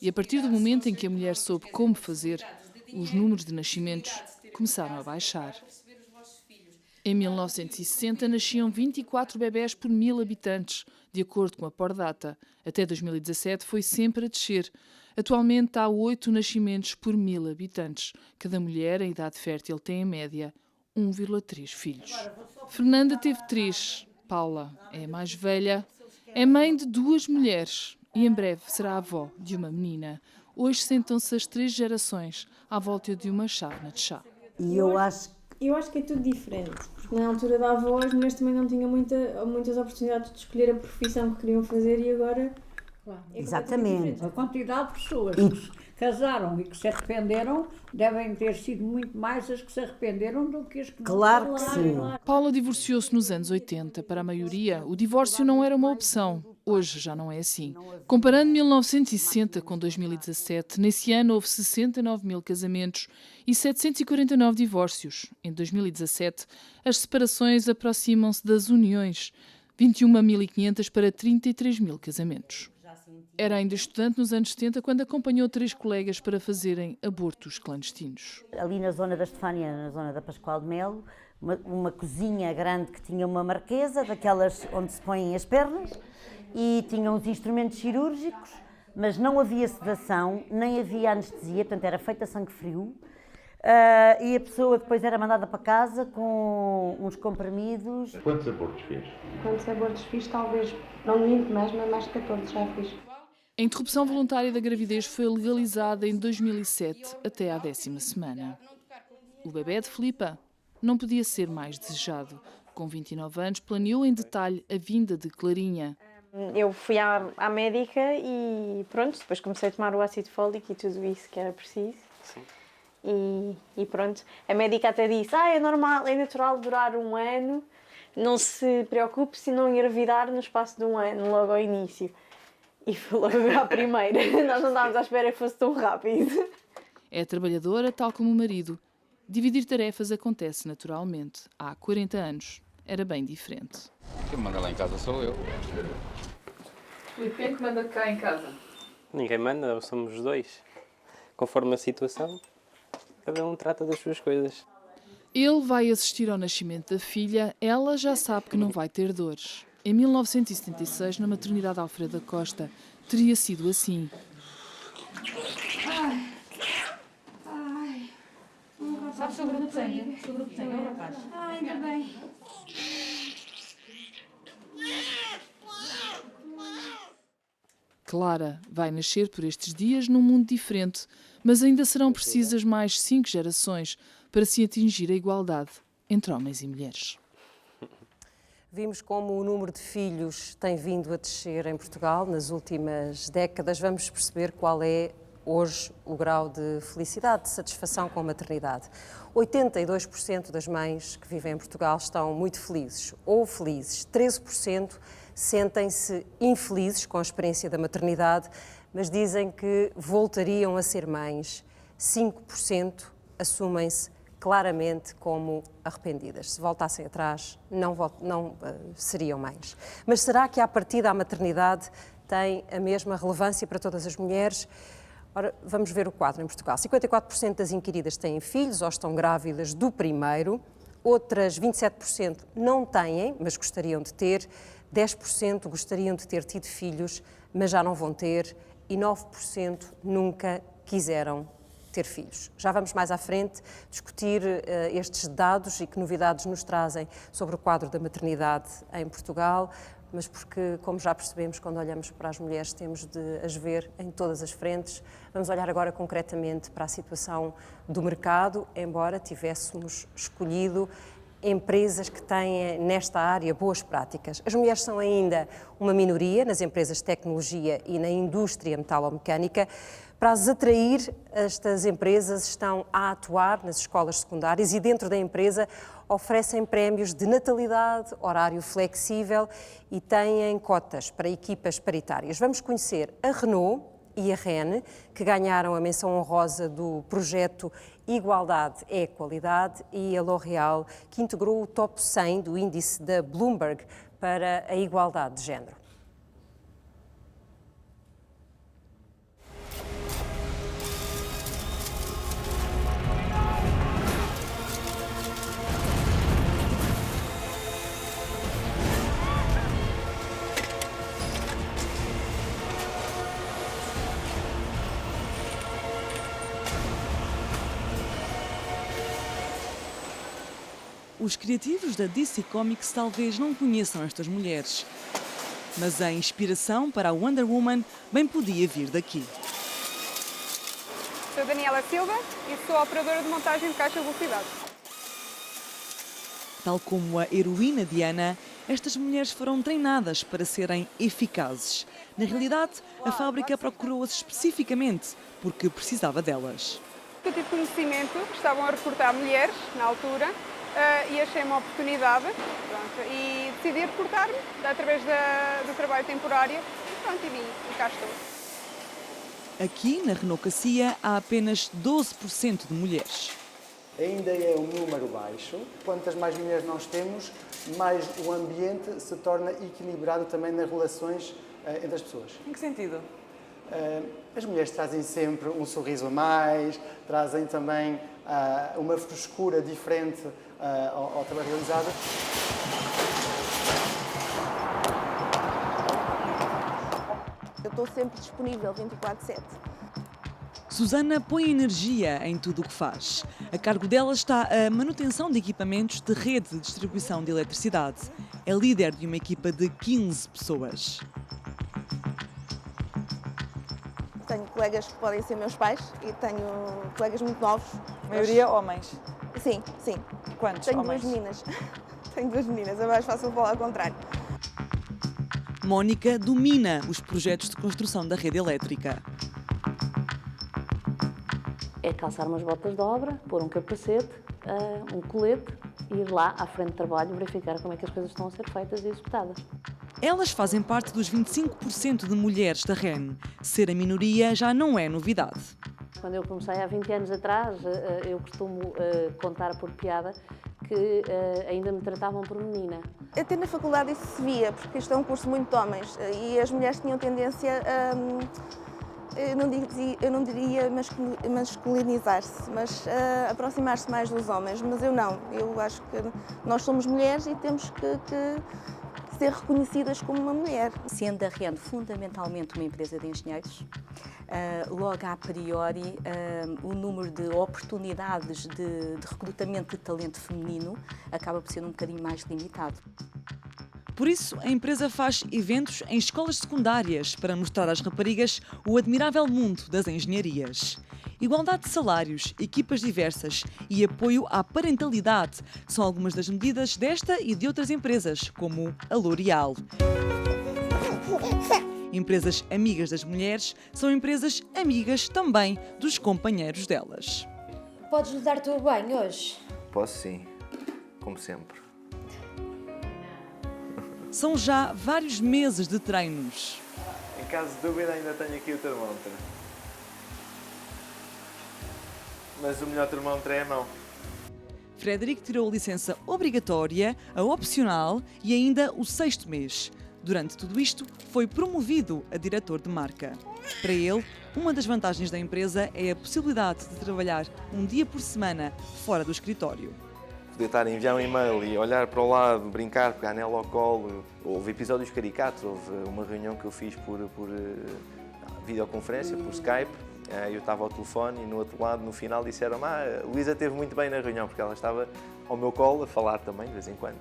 E a partir do momento em que a mulher soube como fazer, os números de nascimentos começaram a baixar. Em 1960 nasciam 24 bebés por 1000 habitantes, de acordo com a Pordata. Até 2017 foi sempre a descer. Atualmente há 8 nascimentos por 1000 habitantes. Cada mulher em idade fértil tem, em média, 1,3 filhos. Fernanda teve 3. Paula é a mais velha. É mãe de 2 mulheres e em breve será avó de uma menina. Hoje sentam-se as 3 gerações à volta de uma chávena de chá. E eu acho que é tudo diferente, porque na altura da avó as mulheres também não tinham muitas oportunidades de escolher a profissão que queriam fazer e agora... Claro, exatamente. A quantidade de pessoas que se casaram e que se arrependeram devem ter sido muito mais as que se arrependeram do que as que não. Claro que sim. Paula divorciou-se nos anos 80. Para a maioria, o divórcio não era uma opção. Hoje já não é assim. Comparando 1960 com 2017, nesse ano houve 69 mil casamentos e 749 divórcios. Em 2017, as separações aproximam-se das uniões, 21.500 para 33 mil casamentos. Era ainda estudante nos anos 70 quando acompanhou 3 colegas para fazerem abortos clandestinos. Ali na zona da Estefânia, na zona da Pascoal de Melo, uma cozinha grande que tinha uma marquesa, daquelas onde se põem as pernas, e tinha uns instrumentos cirúrgicos, mas não havia sedação, nem havia anestesia, portanto era feita a sangue frio. e a pessoa depois era mandada para casa com uns comprimidos. Quantos abortos fez? Quantos abortos fiz? Talvez, não minto, mas mais de 14 já fiz. A interrupção voluntária da gravidez foi legalizada em 2007 até à 10ª semana. O bebê de Filipa não podia ser mais desejado. Com 29 anos, planeou em detalhe a vinda de Clarinha. Eu fui à médica e pronto, depois comecei a tomar o ácido fólico e tudo isso que era preciso. Sim. E pronto, a médica até disse, é normal, é natural durar 1 ano, não se preocupe se não engravidar no espaço de 1 ano, logo ao início. E foi logo à primeira, nós não estávamos à espera que fosse tão rápido. É trabalhadora, tal como o marido. Dividir tarefas acontece naturalmente. Há 40 anos era bem diferente. Quem manda lá em casa sou eu. E quem é que manda cá em casa? Ninguém manda, somos os dois. Conforme a situação, cada um trata das suas coisas. Ele vai assistir ao nascimento da filha, ela já sabe que não vai ter dores. Em 1976, na maternidade Alfredo da Costa, teria sido assim. Sabe sobre o grupo sangue? Sobre o grupo sangue, é o rapaz. Ainda bem. Clara vai nascer por estes dias num mundo diferente, mas ainda serão precisas mais 5 gerações para se atingir a igualdade entre homens e mulheres. Vimos como o número de filhos tem vindo a descer em Portugal nas últimas décadas. Vamos perceber qual é hoje o grau de felicidade, de satisfação com a maternidade. 82% das mães que vivem em Portugal estão muito felizes ou felizes. 13% sentem-se infelizes com a experiência da maternidade, mas dizem que voltariam a ser mães. 5% assumem-se claramente como arrependidas. Se voltassem atrás, não seriam mães. Mas será que, à partida, a maternidade tem a mesma relevância para todas as mulheres? Ora, vamos ver o quadro em Portugal. 54% das inquiridas têm filhos ou estão grávidas do primeiro, outras 27% não têm, mas gostariam de ter, 10% gostariam de ter tido filhos, mas já não vão ter, e 9% nunca quiseram ter filhos. Já vamos mais à frente discutir estes dados e que novidades nos trazem sobre o quadro da maternidade em Portugal, mas porque, como já percebemos, quando olhamos para as mulheres temos de as ver em todas as frentes. Vamos olhar agora concretamente para a situação do mercado, embora tivéssemos escolhido empresas que têm nesta área boas práticas. As mulheres são ainda uma minoria nas empresas de tecnologia e na indústria metalomecânica. Para as atrair, estas empresas estão a atuar nas escolas secundárias e dentro da empresa oferecem prémios de natalidade, horário flexível e têm cotas para equipas paritárias. Vamos conhecer a Renault e a REN, que ganharam a menção honrosa do projeto Igualdade é Qualidade, e a L'Oréal, que integrou o top 100 do índice da Bloomberg para a igualdade de género. Os criativos da DC Comics talvez não conheçam estas mulheres, mas a inspiração para a Wonder Woman bem podia vir daqui. Sou Daniela Silva e sou operadora de montagem de caixa de velocidade. Tal como a heroína Diana, estas mulheres foram treinadas para serem eficazes. Na realidade, a fábrica procurou-as especificamente porque precisava delas. Eu tive conhecimento que estavam a recrutar mulheres na altura e achei uma oportunidade e decidi recrutar-me através do trabalho temporário e vim e cá estou. Aqui, na Renault Cassia, há apenas 12% de mulheres. Ainda é um número baixo. Quantas mais mulheres nós temos, mais o ambiente se torna equilibrado também nas relações entre as pessoas. Em que sentido? As mulheres trazem sempre um sorriso a mais, trazem também uma frescura diferente ao trabalho realizado. Eu estou sempre disponível 24/7. Susana põe energia em tudo o que faz. A cargo dela está a manutenção de equipamentos de rede de distribuição de eletricidade. É líder de uma equipa de 15 pessoas. Tenho colegas que podem ser meus pais e tenho colegas muito novos. A maioria homens? Sim, sim. Quantos tenho homens? Tenho 2 meninas. Tenho 2 meninas, é mais fácil falar ao contrário. Mónica domina os projetos de construção da rede elétrica. É calçar umas botas de obra, pôr um capacete, um colete, ir lá à frente de trabalho, verificar como é que as coisas estão a ser feitas e executadas. Elas fazem parte dos 25% de mulheres da REN. Ser a minoria já não é novidade. Quando eu comecei há 20 anos atrás, eu costumo contar por piada que ainda me tratavam por menina. Até na faculdade isso se via, porque isto é um curso muito de homens e as mulheres tinham tendência a, eu não diria masculinizar-se, mas aproximar-se mais dos homens, mas eu não. Eu acho que nós somos mulheres e temos que ser reconhecidas como uma mulher. Sendo a REN fundamentalmente uma empresa de engenheiros, logo a priori o número de oportunidades de recrutamento de talento feminino acaba por ser um bocadinho mais limitado. Por isso, a empresa faz eventos em escolas secundárias para mostrar às raparigas o admirável mundo das engenharias. Igualdade de salários, equipas diversas e apoio à parentalidade são algumas das medidas desta e de outras empresas, como a L'Oréal. Empresas amigas das mulheres são empresas amigas também dos companheiros delas. Podes-nos dar o teu banho hoje? Posso sim, como sempre. São já vários meses de treinos. Em caso de dúvida ainda tenho aqui o termómetro. Mas o melhor termómetro é a mão. Frederico tirou a licença obrigatória, a opcional e ainda o 6º mês. Durante tudo isto, foi promovido a diretor de marca. Para ele, uma das vantagens da empresa é a possibilidade de trabalhar um dia por semana fora do escritório. Poder estar a enviar um e-mail e olhar para o lado, brincar, pegar nela ao colo. Houve episódios caricatos, houve uma reunião que eu fiz por videoconferência, por Skype. Eu estava ao telefone e no outro lado, no final, disseram-me: Luísa esteve muito bem na reunião, porque ela estava ao meu colo a falar também, de vez em quando,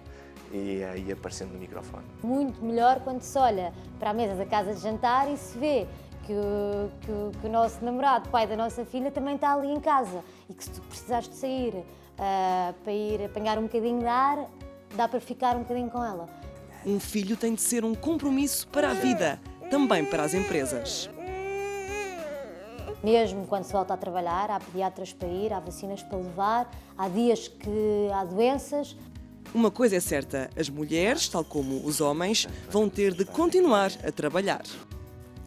e aí aparecendo no microfone. Muito melhor quando se olha para a mesa da casa de jantar e se vê que o nosso namorado, pai da nossa filha, também está ali em casa e que se tu precisares de sair para ir apanhar um bocadinho de ar, dá para ficar um bocadinho com ela. Um filho tem de ser um compromisso para a vida, também para as empresas. Mesmo quando se volta a trabalhar, há pediatras para ir, há vacinas para levar, há dias que há doenças. Uma coisa é certa, as mulheres, tal como os homens, vão ter de continuar a trabalhar.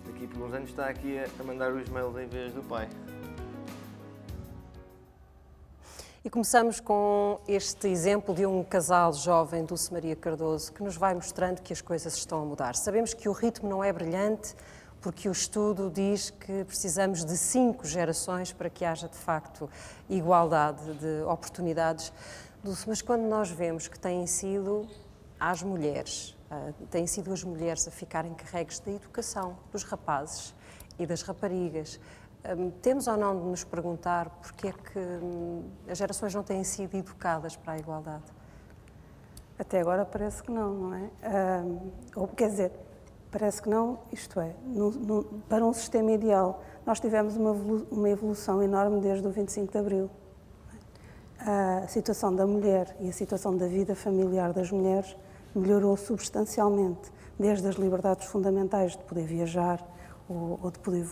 Daqui por uns anos está aqui a mandar os mails em vez do pai. E começamos com este exemplo de um casal jovem, Dulce Maria Cardoso, que nos vai mostrando que as coisas estão a mudar. Sabemos que o ritmo não é brilhante, porque o estudo diz que precisamos de 5 gerações para que haja, de facto, igualdade de oportunidades. Dulce, mas quando nós vemos que têm sido as mulheres a ficarem carregues da educação dos rapazes e das raparigas, temos ou não de nos perguntar porque é que as gerações não têm sido educadas para a igualdade? Até agora parece que não é? Ou quer dizer, parece que não, isto é, para um sistema ideal, nós tivemos uma evolução enorme desde o 25 de Abril. A situação da mulher e a situação da vida familiar das mulheres melhorou substancialmente, desde as liberdades fundamentais de poder viajar ou de poder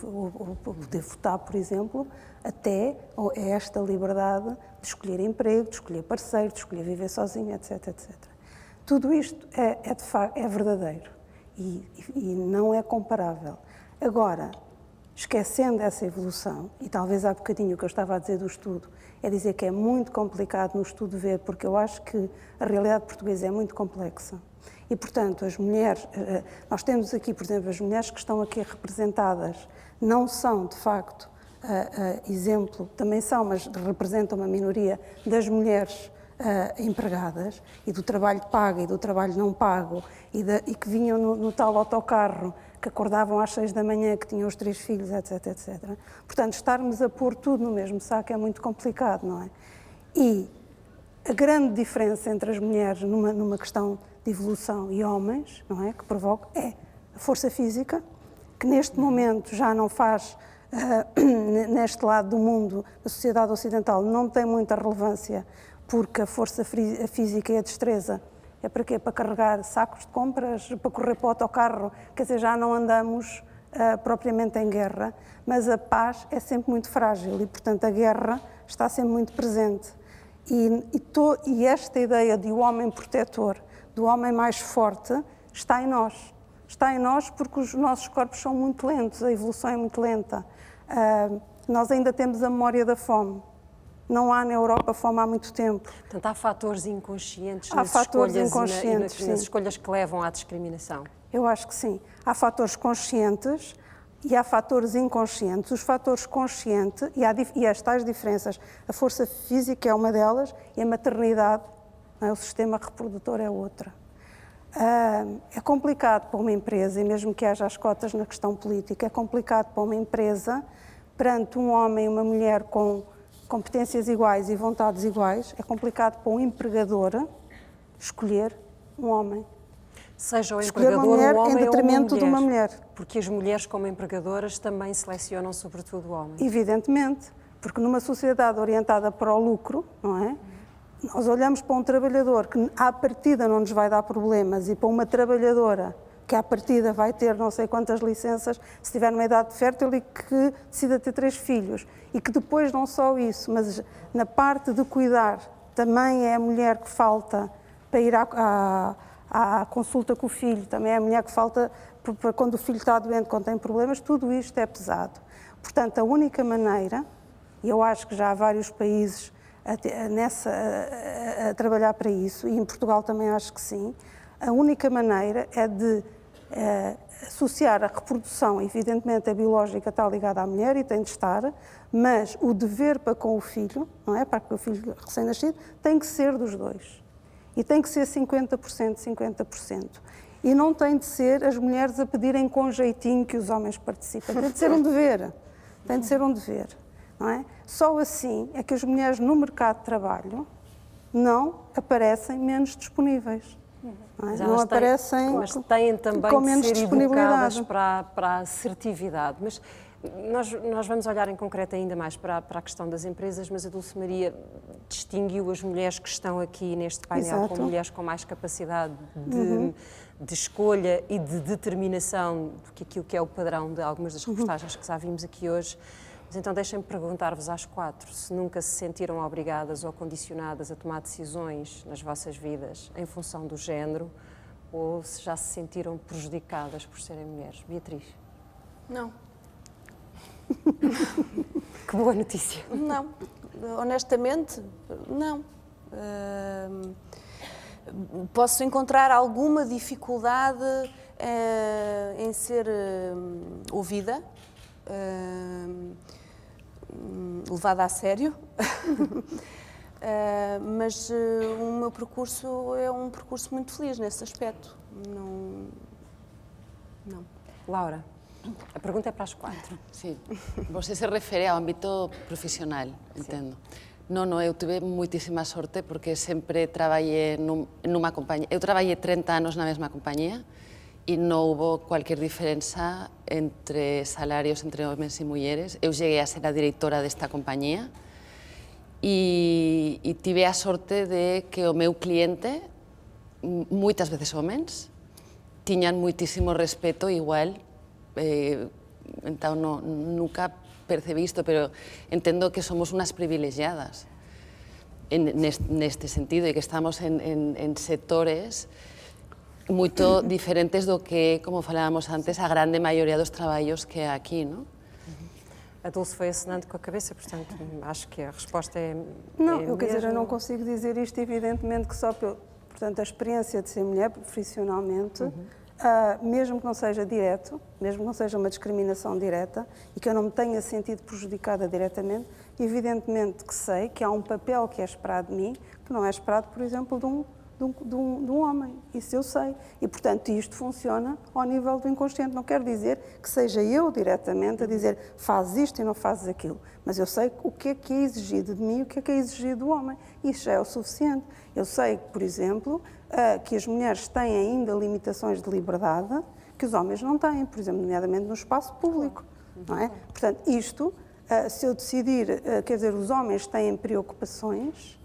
votar, por exemplo, até esta liberdade de escolher emprego, de escolher parceiro, de escolher viver sozinho, etc, etc. Tudo isto é verdadeiro e não é comparável. Agora, esquecendo essa evolução, e talvez há bocadinho o que eu estava a dizer do estudo, é dizer que é muito complicado no estudo ver, porque eu acho que a realidade portuguesa é muito complexa. E, portanto, as mulheres, nós temos aqui, por exemplo, as mulheres que estão aqui representadas, não são, de facto, exemplo, também são, mas representam uma minoria das mulheres empregadas, e do trabalho pago e do trabalho não pago, e que vinham no tal autocarro, que acordavam às 6 da manhã, que tinham os 3 filhos, etc, etc. Portanto, estarmos a pôr tudo no mesmo saco é muito complicado, não é? E a grande diferença entre as mulheres numa questão de evolução e homens, não é, que provoca, é a força física, que neste momento já não faz, neste lado do mundo, da sociedade ocidental, não tem muita relevância, porque a força física e a destreza é para quê? Para carregar sacos de compras, para correr para o autocarro, quer dizer, já não andamos propriamente em guerra, mas a paz é sempre muito frágil e, portanto, a guerra está sempre muito presente. E esta ideia de o homem protetor, do homem mais forte, está em nós. Está em nós porque os nossos corpos são muito lentos, a evolução é muito lenta. Nós ainda temos a memória da fome. Não há na Europa fome há muito tempo. Portanto, há fatores inconscientes nas escolhas nas escolhas que levam à discriminação? Eu acho que sim. Há fatores conscientes e há fatores inconscientes. Os fatores conscientes, e as tais diferenças, a força física é uma delas e a maternidade, o sistema reprodutor é outra. É complicado para uma empresa, e mesmo que haja as cotas na questão política, é complicado para uma empresa, perante um homem e uma mulher com competências iguais e vontades iguais, é complicado para um empregador escolher um homem. Seja o empregador um homem em detrimento de uma mulher. Porque as mulheres como empregadoras também selecionam sobretudo o homem. Evidentemente, porque numa sociedade orientada para o lucro, não é? Nós olhamos para um trabalhador que à partida não nos vai dar problemas e para uma trabalhadora que à partida vai ter não sei quantas licenças, se estiver numa idade fértil e que decida ter 3 filhos. E que depois não só isso, mas na parte de cuidar também é a mulher que falta para ir à consulta com o filho, também é a mulher que falta para quando o filho está doente, quando tem problemas, tudo isto é pesado. Portanto, a única maneira, e eu acho que já há vários países a trabalhar para isso, e em Portugal também acho que sim, a única maneira é de associar a reprodução, evidentemente a biológica está ligada à mulher e tem de estar, mas o dever para com o filho, não é, para com o filho recém-nascido, tem que ser dos dois. E tem que ser 50%, 50%. E não tem de ser as mulheres a pedirem com jeitinho que os homens participem. Tem de ser um dever. Tem de ser um dever. Não é? Só assim é que as mulheres no mercado de trabalho não aparecem menos disponíveis. Não, não aparecem mas têm também com de menos ser disponibilidade. educadas para a assertividade. Mas nós vamos olhar em concreto ainda mais para a questão das empresas, mas a Dulce Maria distinguiu as mulheres que estão aqui neste painel como mulheres com mais capacidade de escolha e de determinação do que aquilo que é o padrão de algumas das reportagens que já vimos aqui hoje. Mas então deixem-me perguntar-vos às 4 se nunca se sentiram obrigadas ou condicionadas a tomar decisões nas vossas vidas em função do género ou se já se sentiram prejudicadas por serem mulheres. Beatriz? Não. Que boa notícia. Não. Honestamente, não. Posso encontrar alguma dificuldade em ser ouvida, levada a sério, mas o meu percurso é um percurso muito feliz nesse aspecto. Não. Laura, a pergunta é para as 4. Sí, você se refere ao ámbito profesional, entendo. Non, eu tive moitísima sorte porque sempre traballei nunha compañía. Eu traballei 30 anos na mesma compañía e non houve cualquier diferenza entre salarios entre homens e mulleres. Eu cheguei a ser a directora desta compañía e tive a sorte de que o meu cliente, moitas veces homens, tiñan moitísimo respeto igual. Entón, nunca percebí isto, pero entendo que somos unas privilegiadas neste sentido e que estamos en sectores moito diferentes do que, como falábamos antes, a grande maioría dos traballos que há aquí, non? A Dulce foi assinando com a cabeça, portanto, acho que a resposta é Não, quer dizer, eu não consigo dizer isto, evidentemente, que só portanto, a experiência de ser mulher profissionalmente mesmo que não seja direto, mesmo que não seja uma discriminação direta e que eu não me tenha sentido prejudicada diretamente, evidentemente que sei que há um papel que é esperado de mim, que não é esperado, por exemplo, de um homem. Isso eu sei. E, portanto, isto funciona ao nível do inconsciente. Não quer dizer que seja eu diretamente a dizer faz isto e não fazes aquilo. Mas eu sei o que é exigido de mim e o que é exigido do homem. Isso já é o suficiente. Eu sei, por exemplo, que as mulheres têm ainda limitações de liberdade que os homens não têm, por exemplo, nomeadamente no espaço público. Não é? Portanto, isto, se eu decidir, quer dizer, os homens têm preocupações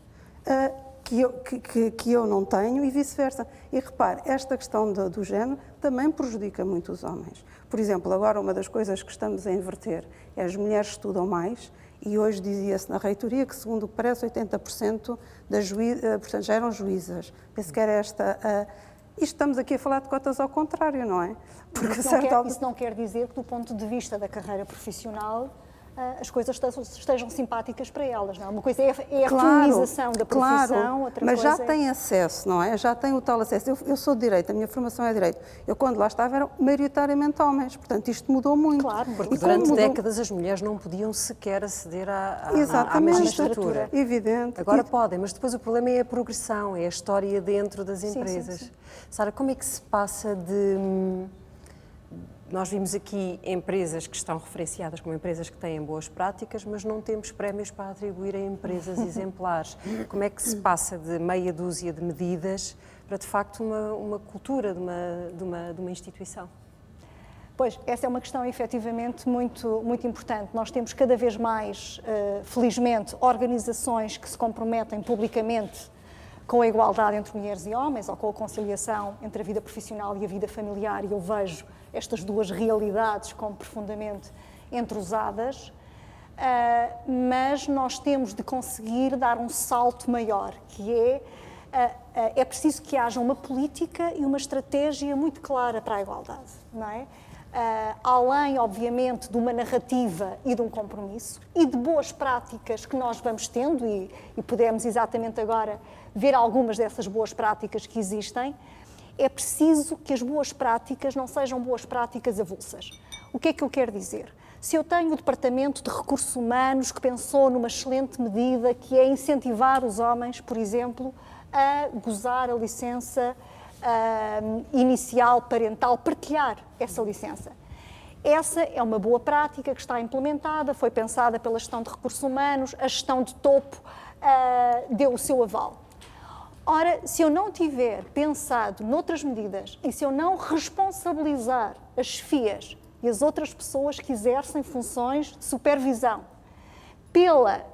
que eu não tenho e vice-versa. E repare, esta questão do género também prejudica muito os homens. Por exemplo, agora uma das coisas que estamos a inverter é as mulheres estudam mais e hoje dizia-se na reitoria que, segundo o que parece, 80% das portanto, já eram juízas. Penso que era esta... Isto estamos aqui a falar de cotas ao contrário, não é? Porque isso não quer dizer que, do ponto de vista da carreira profissional, as coisas estejam simpáticas para elas, não é? Uma coisa é a feminização da profissão, outra mas coisa já tem acesso, não é? Já tem o tal acesso. Eu sou de Direito, a minha formação é de Direito. Eu, quando lá estava, eram maioritariamente homens, portanto, isto mudou muito. Claro, porque durante décadas as mulheres não podiam sequer aceder à magistratura. Evidente. Agora podem, mas depois o problema é a progressão, é a história dentro das empresas. Sim. Sara, como é que se passa de... Nós vimos aqui empresas que estão referenciadas como empresas que têm boas práticas, mas não temos prémios para atribuir a empresas exemplares. Como é que se passa de meia dúzia de medidas para, de facto, uma cultura de uma instituição? Pois, essa é uma questão efetivamente muito importante. Nós temos cada vez mais, felizmente, organizações que se comprometem publicamente com a igualdade entre mulheres e homens ou com a conciliação entre a vida profissional e a vida familiar, e eu vejo estas duas realidades como profundamente entrusadas, mas nós temos de conseguir dar um salto maior, que é preciso que haja uma política e uma estratégia muito clara para a igualdade, não é? Além, obviamente, de uma narrativa e de um compromisso e de boas práticas que nós vamos tendo, e podemos exatamente agora ver algumas dessas boas práticas que existem, é preciso que as boas práticas não sejam boas práticas avulsas. O que é que eu quero dizer? Se eu tenho o Departamento de Recursos Humanos que pensou numa excelente medida que é incentivar os homens, por exemplo, a gozar a licença inicial parental, partilhar essa licença. Essa é uma boa prática que está implementada, foi pensada pela gestão de recursos humanos, a gestão de topo deu o seu aval. Ora, se eu não tiver pensado noutras medidas e se eu não responsabilizar as chefias e as outras pessoas que exercem funções de supervisão pela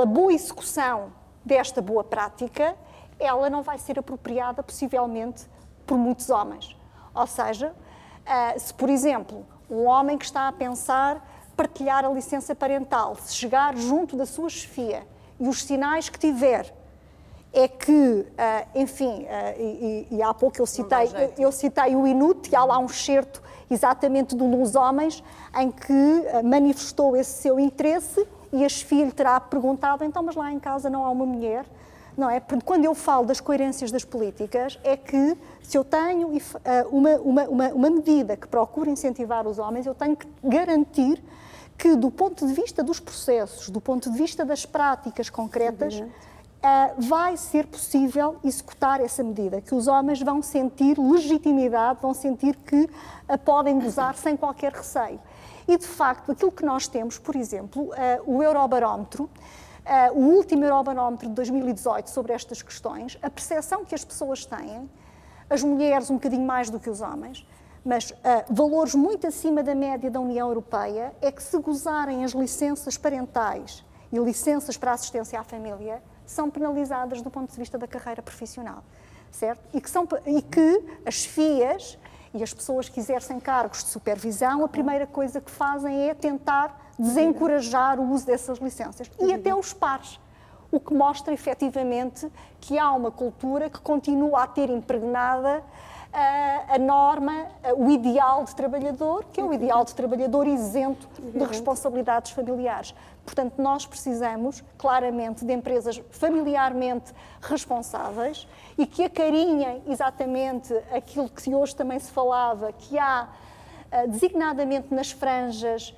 boa execução desta boa prática, ela não vai ser apropriada, possivelmente, por muitos homens. Ou seja, se, por exemplo, um homem que está a pensar partilhar a licença parental, se chegar junto da sua chefia e os sinais que tiver é que, enfim, e há pouco eu citei o INUT, e há lá um excerto exatamente de um dos homens em que manifestou esse seu interesse e a chefia lhe terá perguntado, então, mas lá em casa não há uma mulher? Não é? Porque quando eu falo das coerências das políticas, é que se eu tenho uma medida que procura incentivar os homens, eu tenho que garantir que, do ponto de vista dos processos, do ponto de vista das práticas concretas, vai ser possível executar essa medida, que os homens vão sentir legitimidade, vão sentir que a podem gozar sem qualquer receio. E, de facto, aquilo que nós temos, por exemplo, o Eurobarómetro, o último Eurobarómetro de 2018 sobre estas questões, a percepção que as pessoas têm, as mulheres um bocadinho mais do que os homens, mas valores muito acima da média da União Europeia, é que se gozarem as licenças parentais e licenças para assistência à família, são penalizadas do ponto de vista da carreira profissional, certo? E que as chefias e as pessoas que exercem cargos de supervisão, a primeira coisa que fazem é tentar desencorajar o uso dessas licenças. E até os pares, o que mostra efetivamente que há uma cultura que continua a ter impregnada a norma, o ideal de trabalhador, que é o ideal de trabalhador isento de responsabilidades familiares. Portanto, nós precisamos, claramente, de empresas familiarmente responsáveis e que acarinhem exatamente aquilo que hoje também se falava, que há, designadamente nas franjas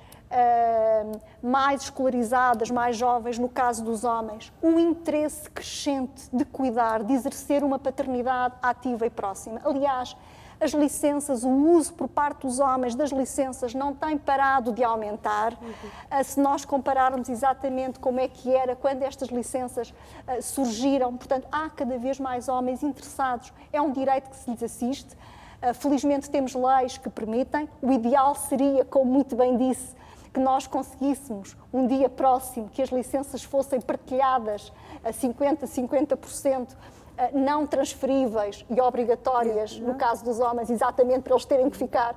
mais escolarizadas, mais jovens, no caso dos homens, um interesse crescente de cuidar, de exercer uma paternidade ativa e próxima. Aliás, as licenças, o uso por parte dos homens das licenças não tem parado de aumentar. Se nós compararmos exatamente como é que era quando estas licenças surgiram, portanto, há cada vez mais homens interessados. É um direito que se lhes assiste. Felizmente temos leis que permitem. O ideal seria, como muito bem disse, que nós conseguíssemos um dia próximo que as licenças fossem partilhadas a 50%, não transferíveis e obrigatórias, no caso dos homens, exatamente para eles terem que ficar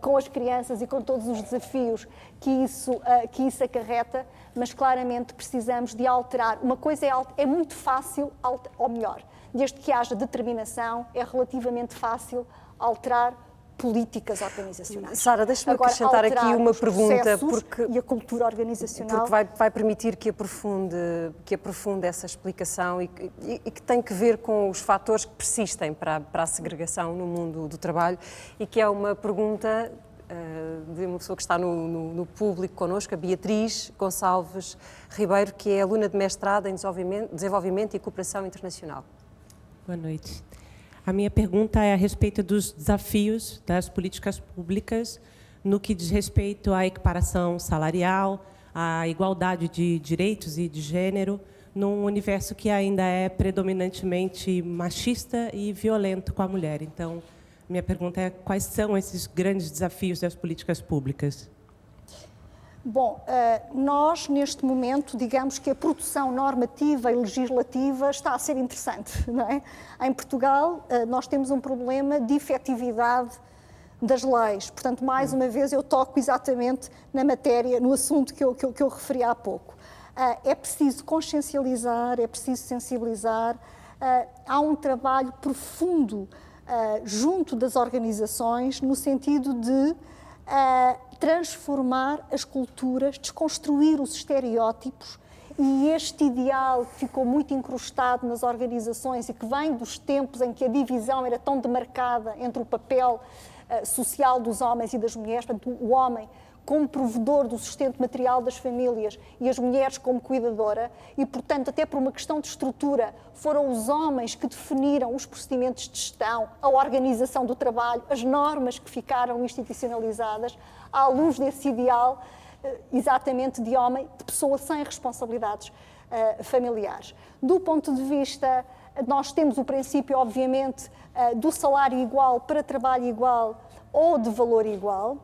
com as crianças e com todos os desafios que isso acarreta, mas claramente precisamos de alterar. Uma coisa é muito fácil, ou melhor, desde que haja determinação, é relativamente fácil alterar políticas organizacionais. Sara, deixa-me acrescentar aqui uma pergunta, porque e a cultura organizacional, porque vai permitir que aprofunde essa explicação e que tem que ver com os fatores que persistem para a segregação no mundo do trabalho, e que é uma pergunta de uma pessoa que está no público connosco, a Beatriz Gonçalves Ribeiro, que é aluna de mestrado em Desenvolvimento e Cooperação Internacional. Boa noite. A minha pergunta é a respeito dos desafios das políticas públicas no que diz respeito à equiparação salarial, à igualdade de direitos e de gênero, num universo que ainda é predominantemente machista e violento com a mulher. Então, minha pergunta é quais são esses grandes desafios das políticas públicas? Bom, nós, neste momento, digamos que a produção normativa e legislativa está a ser interessante, não é? Em Portugal, nós temos um problema de efetividade das leis. Portanto, mais uma vez, eu toco exatamente na matéria, no assunto que eu referi há pouco. É preciso consciencializar, é preciso sensibilizar. Há um trabalho profundo junto das organizações, no sentido de transformar as culturas, desconstruir os estereótipos, e este ideal que ficou muito incrustado nas organizações e que vem dos tempos em que a divisão era tão demarcada entre o papel social dos homens e das mulheres, portanto, o homem como provedor do sustento material das famílias e as mulheres como cuidadora, e, portanto, até por uma questão de estrutura, foram os homens que definiram os procedimentos de gestão, a organização do trabalho, as normas que ficaram institucionalizadas, à luz desse ideal, exatamente de homem, de pessoa sem responsabilidades familiares. Do ponto de vista, nós temos o princípio, obviamente, do salário igual para trabalho igual ou de valor igual.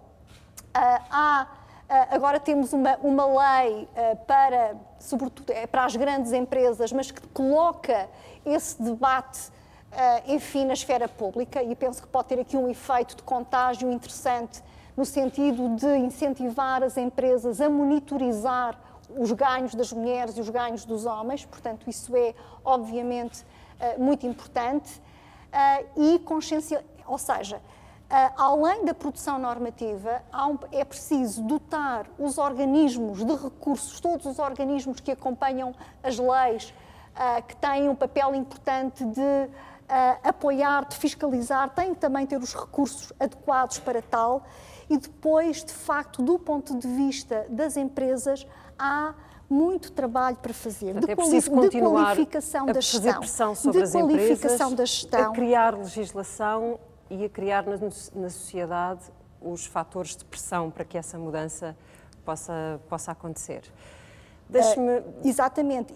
Agora temos uma lei para, sobretudo, para as grandes empresas, mas que coloca esse debate, enfim, na esfera pública, e penso que pode ter aqui um efeito de contágio interessante, no sentido de incentivar as empresas a monitorizar os ganhos das mulheres e os ganhos dos homens. Portanto, isso é, obviamente, muito importante. E consciência, ou seja, além da produção normativa, é preciso dotar os organismos de recursos, todos os organismos que acompanham as leis, que têm um papel importante de apoiar, de fiscalizar, têm que também ter os recursos adequados para tal. E depois, de facto, do ponto de vista das empresas, há muito trabalho para fazer, de qualificação da gestão, fazer pressão sobre as empresas, a criar legislação e a criar na sociedade os fatores de pressão para que essa mudança possa acontecer. Exatamente,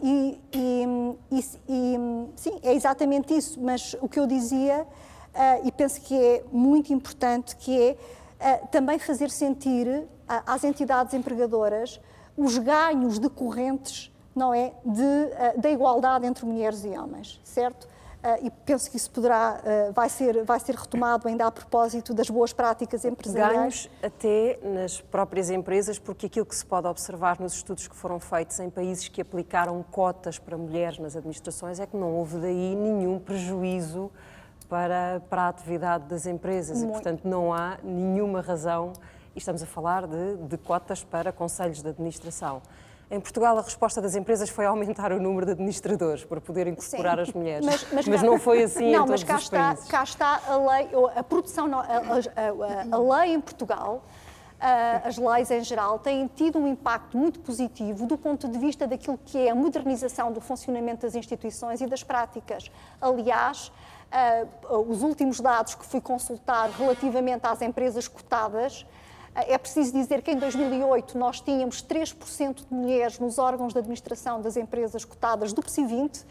sim, é exatamente isso, mas o que eu dizia, e penso que é muito importante, que é também fazer sentir às entidades empregadoras os ganhos decorrentes, não é, da igualdade entre mulheres e homens, certo? E penso que isso vai ser retomado ainda a propósito das boas práticas empresariais. Ganhos até nas próprias empresas, porque aquilo que se pode observar nos estudos que foram feitos em países que aplicaram cotas para mulheres nas administrações é que não houve daí nenhum prejuízo para a atividade das empresas e, portanto, não há nenhuma razão, e estamos a falar de cotas para conselhos de administração. Em Portugal, a resposta das empresas foi aumentar o número de administradores para poder incorporar as mulheres. Mas não foi assim em todos os países. Cá está a lei, a produção, a lei em Portugal, as leis em geral, têm tido um impacto muito positivo do ponto de vista daquilo que é a modernização do funcionamento das instituições e das práticas. Aliás, os últimos dados que fui consultar relativamente às empresas cotadas, é preciso dizer que em 2008 nós tínhamos 3% de mulheres nos órgãos de administração das empresas cotadas do PSI 20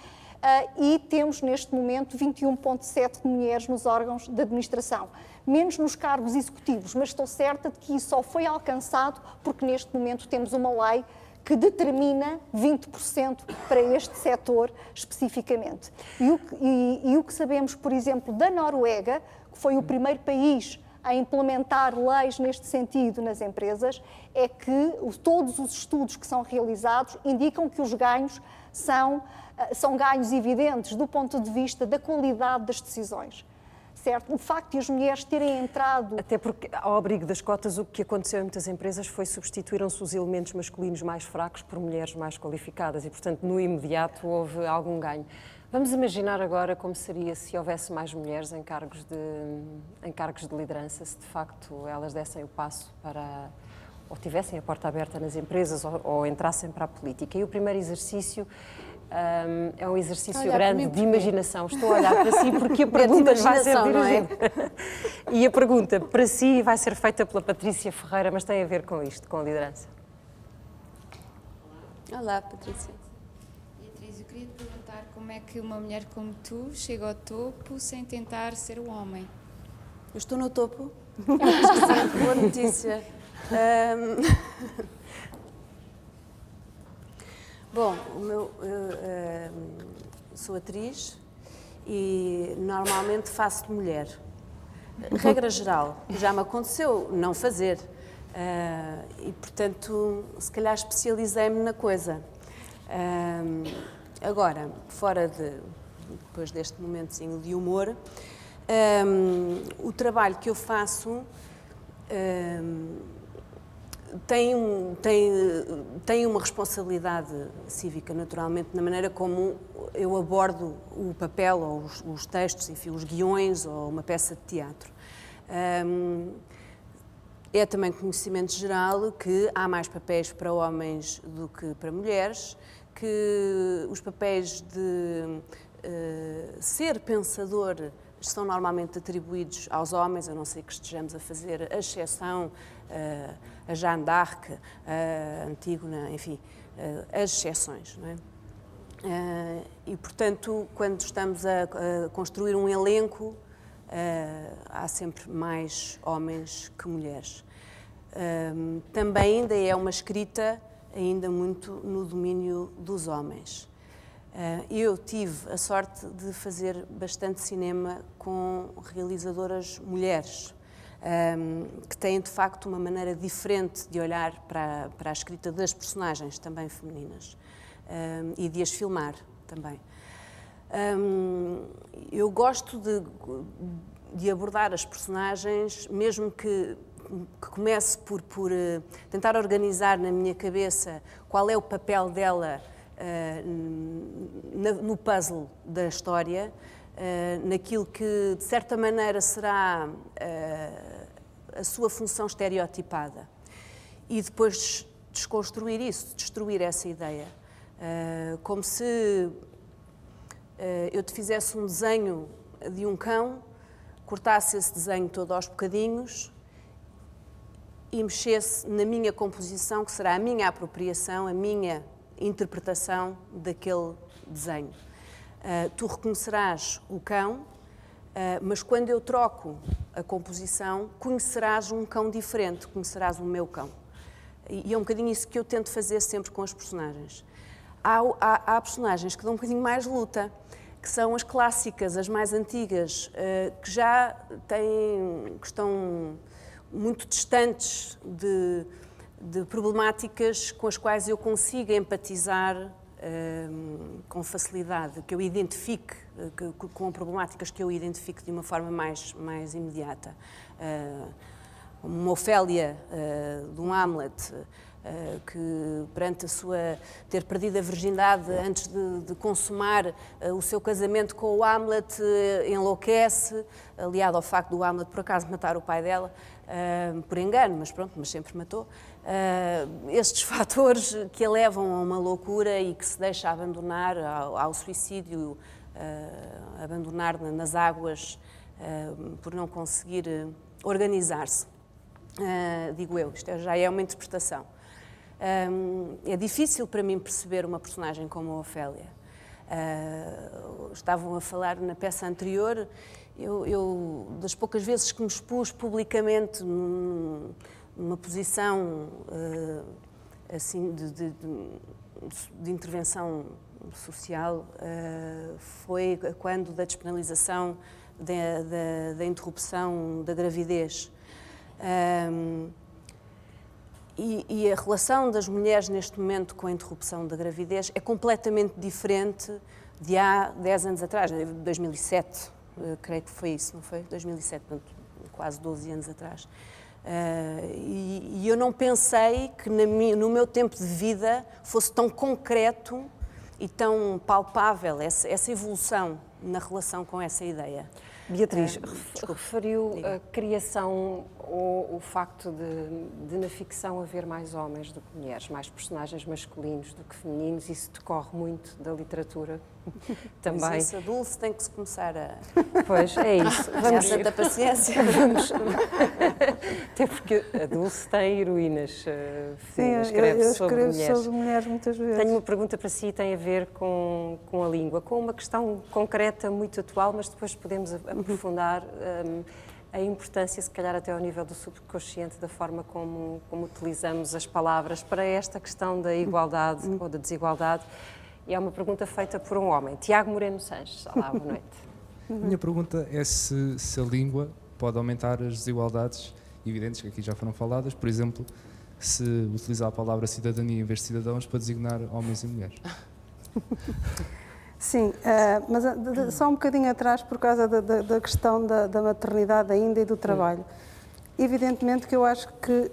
e temos neste momento 21,7% de mulheres nos órgãos de administração. Menos nos cargos executivos, mas estou certa de que isso só foi alcançado porque neste momento temos uma lei que determina 20% para este setor especificamente. E o que sabemos, por exemplo, da Noruega, que foi o primeiro país a implementar leis neste sentido nas empresas, é que todos os estudos que são realizados indicam que os ganhos são ganhos evidentes do ponto de vista da qualidade das decisões. Certo? O facto de as mulheres terem entrado... Até porque, ao abrigo das cotas, o que aconteceu em muitas empresas foi substituíram-se os elementos masculinos mais fracos por mulheres mais qualificadas e, portanto, no imediato houve algum ganho. Vamos imaginar agora como seria se houvesse mais mulheres em cargos de liderança, se de facto elas dessem o passo para... ou tivessem a porta aberta nas empresas ou entrassem para a política. E o primeiro exercício é um exercício grande de imaginação. Estou a olhar para si porque a pergunta vai ser dirigida. E a pergunta para si vai ser feita pela Patrícia Ferreira, mas tem a ver com isto, com a liderança. Olá, Patrícia. Beatriz, eu queria te perguntar como é que uma mulher como tu chega ao topo sem tentar ser um homem? Eu estou no topo? Excelente, boa notícia. Bom, eu sou atriz e normalmente faço de mulher. Regra geral, já me aconteceu não fazer e, portanto, se calhar especializei-me na coisa. Agora, depois deste momentozinho de humor, o trabalho que eu faço tem uma responsabilidade cívica, naturalmente, na maneira como eu abordo o papel, ou os textos, enfim, os guiões, ou uma peça de teatro. É também conhecimento geral que há mais papéis para homens do que para mulheres, que os papéis de ser pensador são normalmente atribuídos aos homens, a não ser que estejamos a fazer a exceção a Jeanne d'Arc, a Antígona, enfim, as exceções, não é? E, portanto, quando estamos a construir um elenco, há sempre mais homens que mulheres. Também ainda é uma escrita ainda muito no domínio dos homens. Eu tive a sorte de fazer bastante cinema com realizadoras mulheres, que têm de facto uma maneira diferente de olhar para a escrita das personagens, também femininas, e de as filmar também. Eu gosto de abordar as personagens, mesmo que comece por tentar organizar na minha cabeça qual é o papel dela no puzzle da história, naquilo que, de certa maneira, será a sua função estereotipada. E depois desconstruir isso, destruir essa ideia. Como se eu te fizesse um desenho de um cão, cortasse esse desenho todo aos bocadinhos e mexesse na minha composição, que será a minha apropriação, a minha interpretação daquele desenho. Tu reconhecerás o cão, mas quando eu troco a composição, conhecerás um cão diferente, conhecerás o meu cão. E é um bocadinho isso que eu tento fazer sempre com as personagens. Há personagens que dão um bocadinho mais luta, que são as clássicas, as mais antigas, que já que estão muito distantes de problemáticas com as quais eu consigo empatizar com facilidade, que eu identifique, com problemáticas que eu identifique de uma forma mais imediata. Uma Ofélia de um Hamlet, que perante a sua ter perdido a virgindade antes de consumar o seu casamento com o Hamlet, enlouquece, aliado ao facto do Hamlet por acaso matar o pai dela, por engano, mas sempre matou. Estes fatores que a levam a uma loucura e que se deixa abandonar ao suicídio, abandonar nas águas por não conseguir organizar-se. Digo eu, isto já é uma interpretação. É difícil para mim perceber uma personagem como a Ofélia. Estavam a falar na peça anterior, eu das poucas vezes que me expus publicamente numa posição assim de intervenção social, foi quando da despenalização da interrupção da gravidez. E a relação das mulheres neste momento com a interrupção da gravidez é completamente diferente de há 10 anos atrás, 2007, creio que foi isso, não foi? 2007, portanto, quase 12 anos atrás. E eu não pensei que no meu tempo de vida fosse tão concreto e tão palpável essa evolução na relação com essa ideia. Beatriz, referiu a criação ou o facto de na ficção haver mais homens do que mulheres, mais personagens masculinos do que femininos. Isso decorre muito da literatura também. Mas isso, a Dulce tem que se começar a... Pois, é isso. Vamos ter paciência. Vamos... Até porque a Dulce tem heroínas femininas, escreve sobre mulheres muitas vezes. Tenho uma pergunta para si, tem a ver com a língua, com uma questão concreta, muito atual, mas depois podemos aprofundar a importância, se calhar até ao nível do subconsciente, da forma como utilizamos as palavras para esta questão da igualdade ou da desigualdade. E é uma pergunta feita por um homem. Tiago Moreno Sanches. Olá, boa noite. A minha pergunta é se a língua pode aumentar as desigualdades evidentes que aqui já foram faladas, por exemplo, se utilizar a palavra cidadania em vez de cidadãos para designar homens e mulheres. Sim, mas só um bocadinho atrás, por causa da questão da maternidade ainda e do trabalho. Evidentemente que eu acho que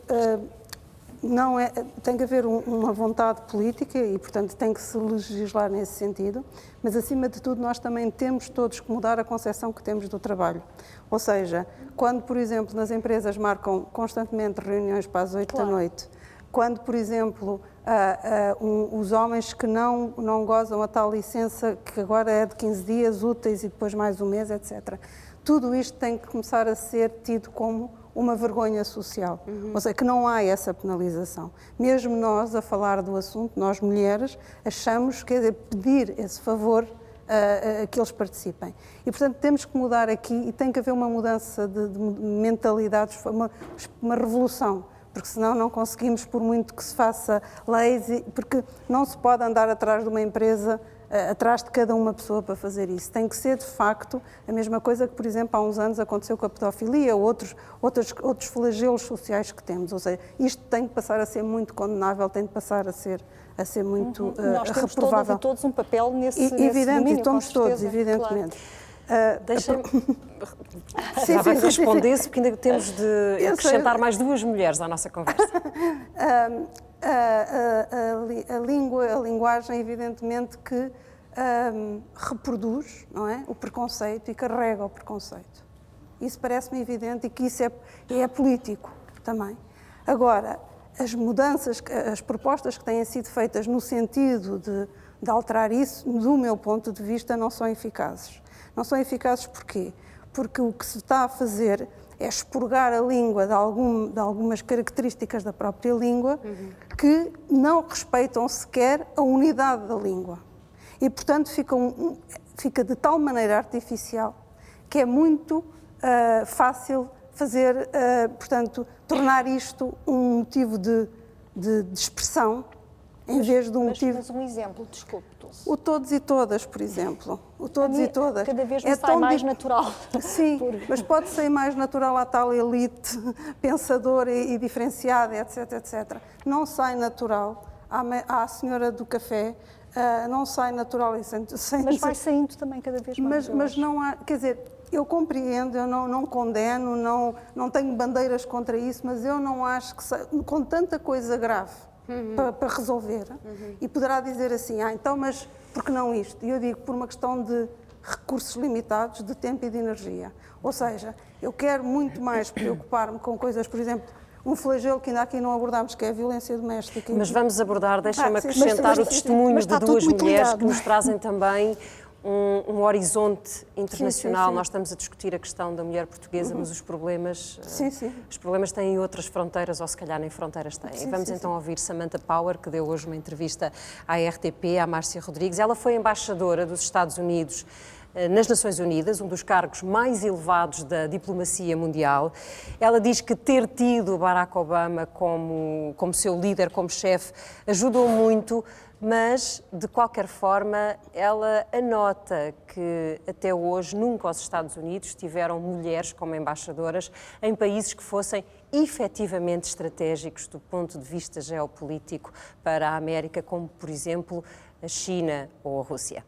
tem que haver uma vontade política e, portanto, tem que se legislar nesse sentido, mas, acima de tudo, nós também temos todos que mudar a concepção que temos do trabalho. Ou seja, quando, por exemplo, nas empresas marcam constantemente reuniões para as 8 da noite, quando, por exemplo, os homens que não gozam a tal licença, que agora é de 15 dias úteis e depois mais um mês, etc. Tudo isto tem que começar a ser tido como uma vergonha social. Ou seja, que não há essa penalização. Mesmo nós, a falar do assunto, nós mulheres, achamos, quer dizer, pedir esse favor a que eles participem. E, portanto, temos que mudar aqui e tem que haver uma mudança de mentalidades, uma revolução. Porque senão não conseguimos, por muito que se faça leis, porque não se pode andar atrás de uma empresa, atrás de cada uma pessoa para fazer isso. Tem que ser, de facto, a mesma coisa que, por exemplo, há uns anos aconteceu com a pedofilia ou outros flagelos sociais que temos. Ou seja, isto tem que passar a ser muito condenável, tem de passar a ser muito reprovável. Nós temos todas e todos um papel nesse domínio, e somos todos, evidentemente. Claro. Deixa-me... Precisava que respondesse, porque ainda temos de acrescentar mais duas mulheres à nossa conversa. A linguagem, evidentemente, que reproduz, não é, o preconceito e carrega o preconceito. Isso parece-me evidente e que isso é político também. Agora, as mudanças, as propostas que têm sido feitas no sentido de alterar isso, do meu ponto de vista, não são eficazes. Não são eficazes porquê? Porque o que se está a fazer é expurgar a língua de algumas características da própria língua que não respeitam sequer a unidade da língua. E, portanto, fica de tal maneira artificial que é muito fácil fazer, portanto, tornar isto um motivo de expressão em vez de um motivo... Mas um exemplo, desculpe. O todos e todas, por exemplo. O todos e todas. Cada vez me sai mais natural. Sim, mas pode ser mais natural à tal elite pensadora e diferenciada, etc, etc. Não sai natural à senhora do café não sai natural e sem Mas vai saindo também cada vez mais. Mas não há, quer dizer, eu compreendo, eu não condeno, não tenho bandeiras contra isso, mas eu não acho que, com tanta coisa grave para resolver, e poderá dizer assim, então, mas por que não isto? E eu digo, por uma questão de recursos limitados, de tempo e de energia. Ou seja, eu quero muito mais preocupar-me com coisas, por exemplo, um flagelo que ainda aqui não abordámos, que é a violência doméstica. Mas vamos abordar, deixa-me acrescentar o testemunho de duas mulheres que nos trazem também um horizonte internacional. Sim. Nós estamos a discutir a questão da mulher portuguesa, mas os problemas, Sim. os problemas têm outras fronteiras, ou se calhar nem fronteiras têm. Vamos então ouvir Samantha Power, que deu hoje uma entrevista à RTP, à Márcia Rodrigues. Ela foi embaixadora dos Estados Unidos nas Nações Unidas, um dos cargos mais elevados da diplomacia mundial. Ela diz que ter tido Barack Obama como seu líder, como chefe, ajudou muito, mas, de qualquer forma, ela anota que até hoje nunca os Estados Unidos tiveram mulheres como embaixadoras em países que fossem efetivamente estratégicos do ponto de vista geopolítico para a América, como, por exemplo, a China ou a Rússia.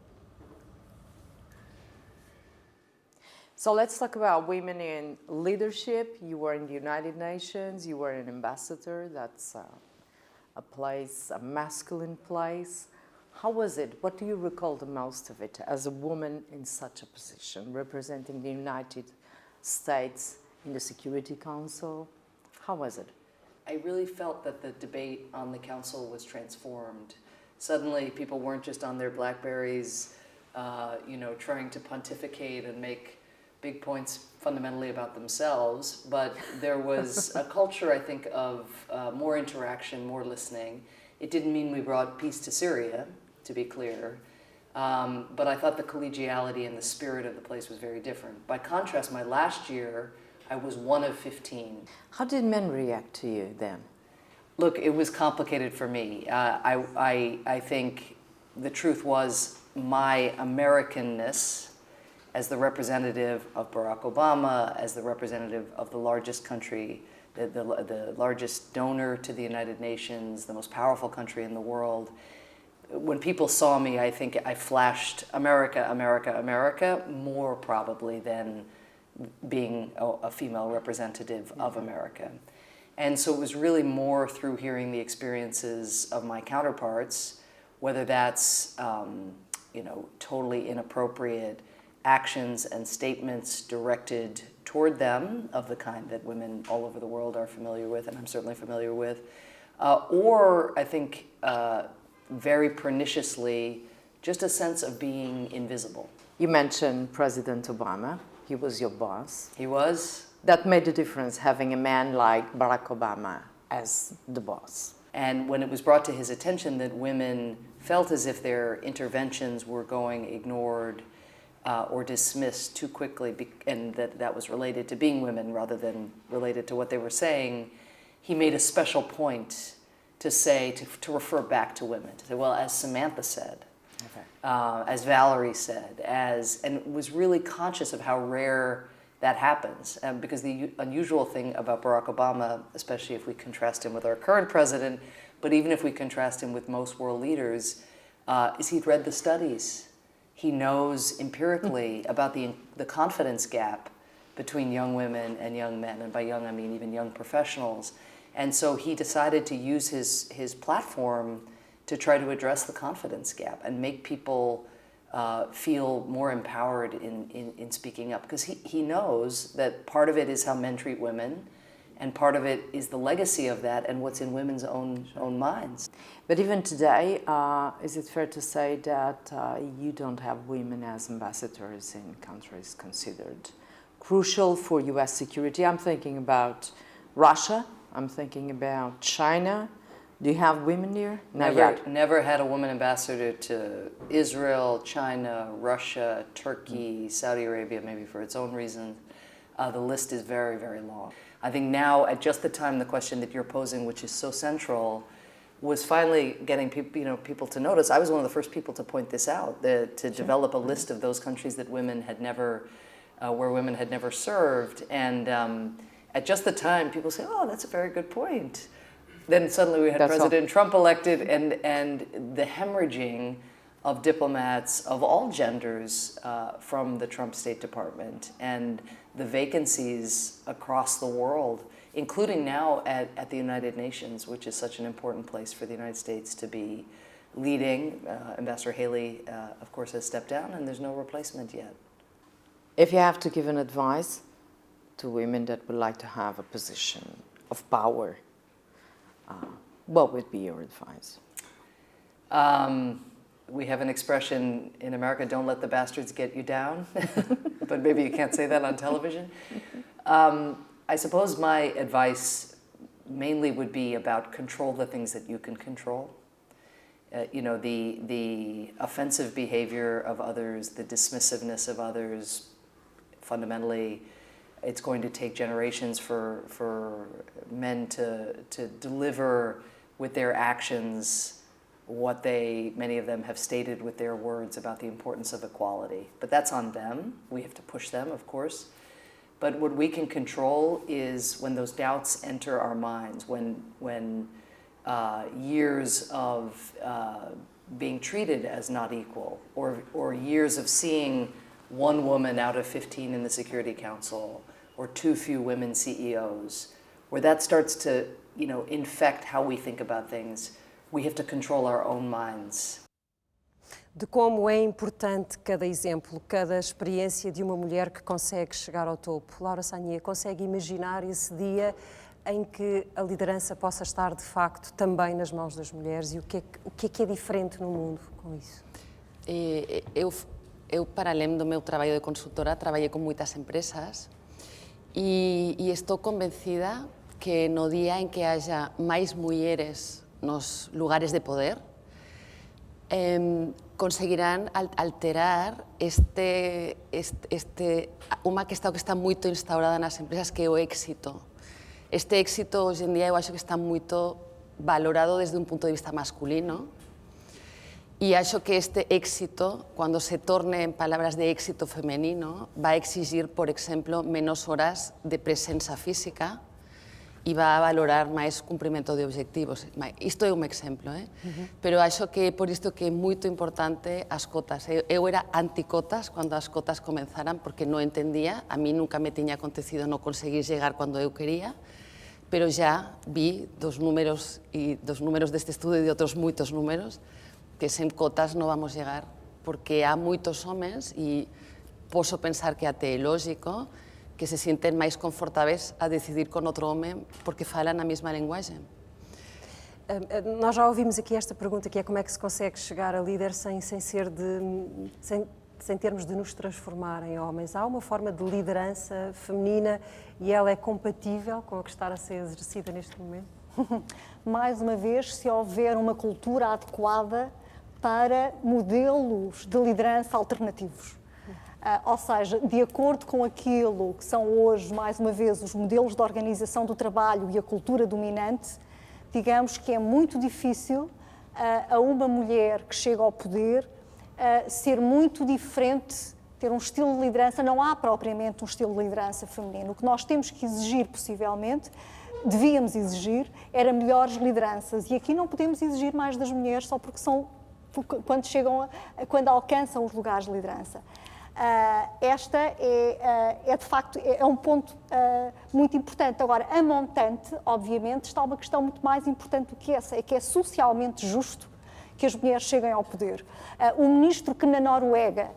So let's talk about women in leadership. You were in the United Nations, you were an ambassador. That's a place, a masculine place. How was it? What do you recall the most of it as a woman in such a position, representing the United States in the Security Council? How was it? I really felt that the debate on the council was transformed. Suddenly, people weren't just on their Blackberries, trying to pontificate and make big points fundamentally about themselves, but there was a culture, I think, of more interaction, more listening. It didn't mean we brought peace to Syria, to be clear, but I thought the collegiality and the spirit of the place was very different. By contrast, my last year, I was one of 15. How did men react to you then? Look, it was complicated for me. I think the truth was my Americanness as the representative of Barack Obama, as the representative of the largest country, the largest donor to the United Nations, the most powerful country in the world. When people saw me, I think I flashed America, America, America, more probably than being a female representative of America. And so it was really more through hearing the experiences of my counterparts, whether that's totally inappropriate actions and statements directed toward them of the kind that women all over the world are familiar with, and I'm certainly familiar with, or I think very perniciously, just a sense of being invisible. You mentioned President Obama. He was your boss. He was. That made a difference, having a man like Barack Obama as the boss. And when it was brought to his attention that women felt as if their interventions were going ignored or dismissed too quickly, and that was related to being women rather than related to what they were saying, he made a special point to say, to refer back to women, to say, well, as Samantha said, as Valerie said, and was really conscious of how rare that happens. Because the unusual thing about Barack Obama, especially if we contrast him with our current president, but even if we contrast him with most world leaders, is he'd read the studies. He knows empirically about the confidence gap between young women and young men, and by young I mean even young professionals. And so he decided to use his platform to try to address the confidence gap and make people feel more empowered in speaking up. Because he knows that part of it is how men treat women, and part of it is the legacy of that and what's in women's own minds. But even today, is it fair to say that you don't have women as ambassadors in countries considered crucial for US security? I'm thinking about Russia, I'm thinking about China. Do you have women here? Never had a woman ambassador to Israel, China, Russia, Turkey, Saudi Arabia, maybe for its own reasons. The list is very, very long. I think now, at just the time the question that you're posing, which is so central, was finally getting people to notice. I was one of the first people to point this out, to develop a list of those countries that women had never, where women had never served. And at just the time, people say, "Oh, that's a very good point." Then suddenly we had President Trump elected, and the hemorrhaging of diplomats of all genders from the Trump State Department, and the vacancies across the world, including now at the United Nations, which is such an important place for the United States to be leading. Ambassador Haley, of course, has stepped down, and there's no replacement yet. If you have to give an advice to women that would like to have a position of power, what would be your advice? We have an expression in America, don't let the bastards get you down, but maybe you can't say that on television. I suppose my advice mainly would be about control the things that you can control. The offensive behavior of others, the dismissiveness of others, fundamentally, it's going to take generations for men to deliver with their actions what many of them have stated with their words about the importance of equality. But that's on them. We have to push them, of course. But what we can control is when those doubts enter our minds, when years of being treated as not equal, or years of seeing one woman out of 15 in the Security Council, or too few women CEOs, where that starts to infect how we think about things. We have to control our own minds. De como é importante cada exemplo, cada experiência de uma mulher que consegue chegar ao topo. Laura Sagnier, consegue imaginar esse dia em que a liderança possa estar, de facto, também nas mãos das mulheres? E o que é diferente no mundo com isso? Eu, para além do meu trabalho de consultora, trabalhei com muitas empresas e estou convencida que no dia em que haja mais mulheres nos lugares de poder, conseguirán alterar uma questão que está muito instaurada nas empresas, que é o éxito. Este éxito, hoje em dia, eu acho que está muito valorado desde um ponto de vista masculino, e acho que este éxito, quando se torne em palavras de éxito feminino, vai exigir, por exemplo, menos horas de presença física, e vai valorar mais cumprimento de objetivos. Isto é um exemplo, pero acho que é por isto que é muito importante as cotas. Eu era anti-cotas quando as cotas começaram, porque não entendia, a mim nunca me tinha acontecido não conseguir chegar quando eu queria, pero já vi dos números deste estudo e de outros muitos números, que sem cotas não vamos chegar, porque há muitos homens, e posso pensar que até é lógico, que se sentem mais confortáveis a decidir com outro homem porque falam a mesma linguagem. Nós já ouvimos aqui esta pergunta, que é como é que se consegue chegar a líder sem termos de nos transformar em homens. Há uma forma de liderança feminina e ela é compatível com a que está a ser exercida neste momento? Mais uma vez, se houver uma cultura adequada para modelos de liderança alternativos. Ou seja, de acordo com aquilo que são hoje, mais uma vez, os modelos de organização do trabalho e a cultura dominante, digamos que é muito difícil a uma mulher que chega ao poder ser muito diferente, ter um estilo de liderança. Não há propriamente um estilo de liderança feminino. O que nós temos que exigir, possivelmente, devíamos exigir, era melhores lideranças. E aqui não podemos exigir mais das mulheres só porque quando alcançam os lugares de liderança. Esta de facto, um ponto muito importante. Agora, a montante, obviamente, está uma questão muito mais importante do que essa, é que é socialmente justo que as mulheres cheguem ao poder. O ministro que na Noruega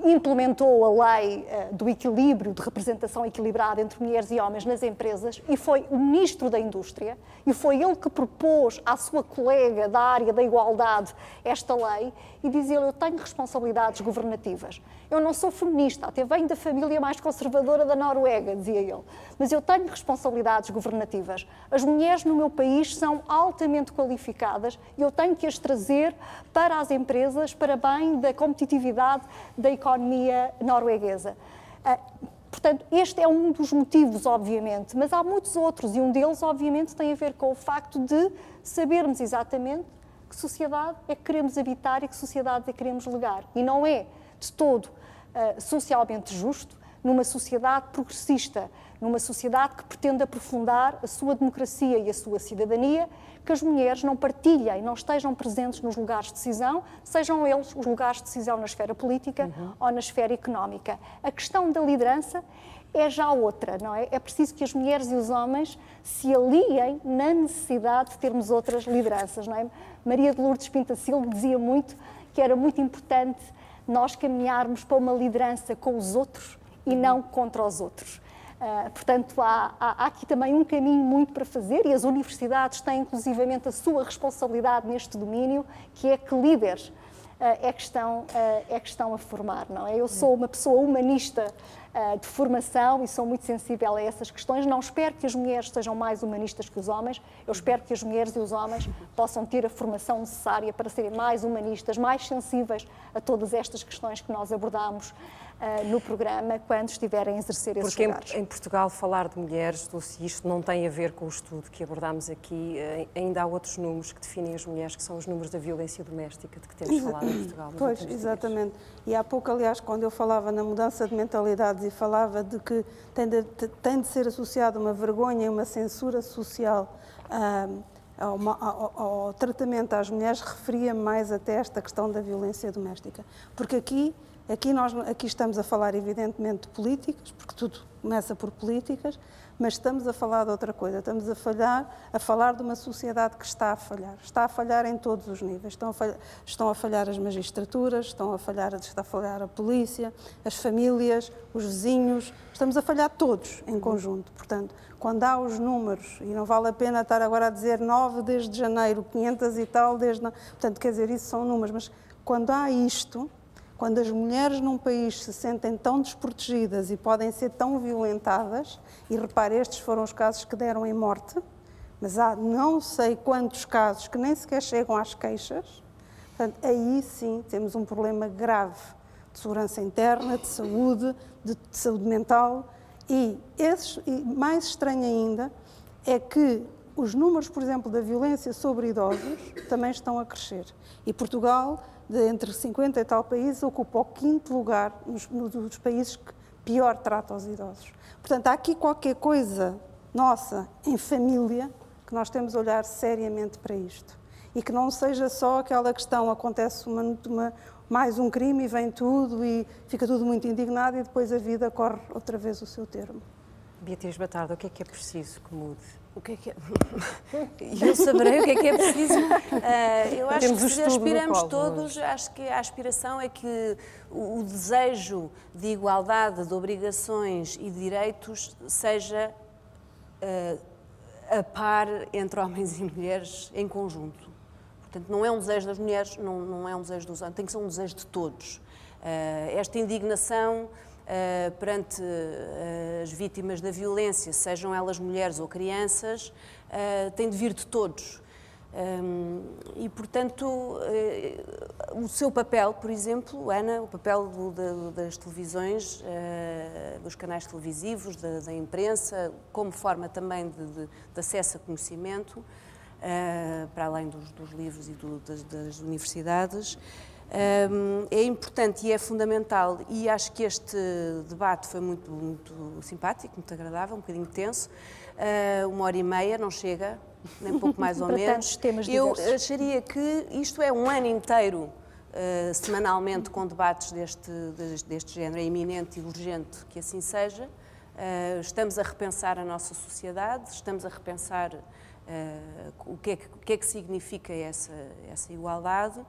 implementou a lei do equilíbrio, de representação equilibrada entre mulheres e homens nas empresas, e foi o ministro da Indústria, e foi ele que propôs à sua colega da área da igualdade esta lei, e dizia ele: eu tenho responsabilidades governativas. Eu não sou feminista, até venho da família mais conservadora da Noruega, dizia ele, mas eu tenho responsabilidades governativas. As mulheres no meu país são altamente qualificadas e eu tenho que as trazer para as empresas, para bem da competitividade da economia norueguesa. Portanto, este é um dos motivos, obviamente, mas há muitos outros, e um deles, obviamente, tem a ver com o facto de sabermos exatamente que sociedade é que queremos habitar e que sociedade é que queremos legar. E não é de todo socialmente justo numa sociedade progressista, numa sociedade que pretende aprofundar a sua democracia e a sua cidadania, que as mulheres não partilhem, não estejam presentes nos lugares de decisão, sejam eles os lugares de decisão na esfera política ou na esfera económica. A questão da liderança é já outra, não é? É preciso que as mulheres e os homens se aliem na necessidade de termos outras lideranças, não é? Maria de Lourdes Pintacilgo dizia muito que era muito importante nós caminharmos para uma liderança com os outros e não contra os outros. Portanto, há aqui também um caminho muito para fazer e as universidades têm inclusivamente a sua responsabilidade neste domínio, que é que líderes é que estão a formar, não é? Eu sou uma pessoa humanista de formação e sou muito sensível a essas questões. Não espero que as mulheres sejam mais humanistas que os homens, eu espero que as mulheres e os homens possam ter a formação necessária para serem mais humanistas, mais sensíveis a todas estas questões que nós abordamos no programa quando estiverem a exercer esses lugares. Porque em Portugal falar de mulheres, Dulce, isto não tem a ver com o estudo que abordámos aqui, ainda há outros números que definem as mulheres, que são os números da violência doméstica de que temos falado em Portugal. Pois, exatamente. E há pouco, aliás, quando eu falava na mudança de mentalidades e falava de que tem de ser associada uma vergonha e uma censura social ao tratamento às mulheres, referia-me mais até esta questão da violência doméstica. Porque aqui estamos a falar, evidentemente, de políticas, porque tudo começa por políticas, mas estamos a falar de outra coisa. Estamos a falar de uma sociedade que está a falhar. Está a falhar em todos os níveis. Estão a falhar as magistraturas, está a falhar a polícia, as famílias, os vizinhos. Estamos a falhar todos em conjunto. Portanto, quando há os números, e não vale a pena estar agora a dizer 9 desde janeiro, 500 e tal desde... Portanto, quer dizer, isso são números, mas quando há isto... Quando as mulheres num país se sentem tão desprotegidas e podem ser tão violentadas, e repare, estes foram os casos que deram em morte, mas há não sei quantos casos que nem sequer chegam às queixas, portanto, aí sim temos um problema grave de segurança interna, de saúde mental, e mais estranho ainda é que os números, por exemplo, da violência sobre idosos também estão a crescer. E Portugal, entre 50 e tal países, ocupa o 5º lugar nos países que pior tratam os idosos. Portanto, há aqui qualquer coisa nossa, em família, que nós temos a olhar seriamente para isto. E que não seja só aquela questão, acontece mais um crime e vem tudo e fica tudo muito indignado e depois a vida corre outra vez o seu termo. Beatriz Batarda, o que é preciso que mude? O que é que é? Eu saberei o que é preciso. Eu acho que se aspiramos todos, acho que a aspiração é que o desejo de igualdade, de obrigações e de direitos seja a par entre homens e mulheres em conjunto. Portanto, não é um desejo das mulheres, não é um desejo dos homens, tem que ser um desejo de todos. Esta indignação perante as vítimas da violência, sejam elas mulheres ou crianças, tem de vir de todos. E, portanto, o seu papel, por exemplo, Ana, o papel das televisões, dos canais televisivos, da imprensa, como forma também de acesso a conhecimento, para além dos livros e das universidades, é importante e é fundamental, e acho que este debate foi muito simpático, muito agradável, um bocadinho tenso. 1h30 não chega, nem pouco mais ou menos. Eu acharia que isto é um ano inteiro, semanalmente, com debates deste género. É iminente e urgente que assim seja. Estamos a repensar a nossa sociedade, estamos a repensar o que é que significa essa igualdade.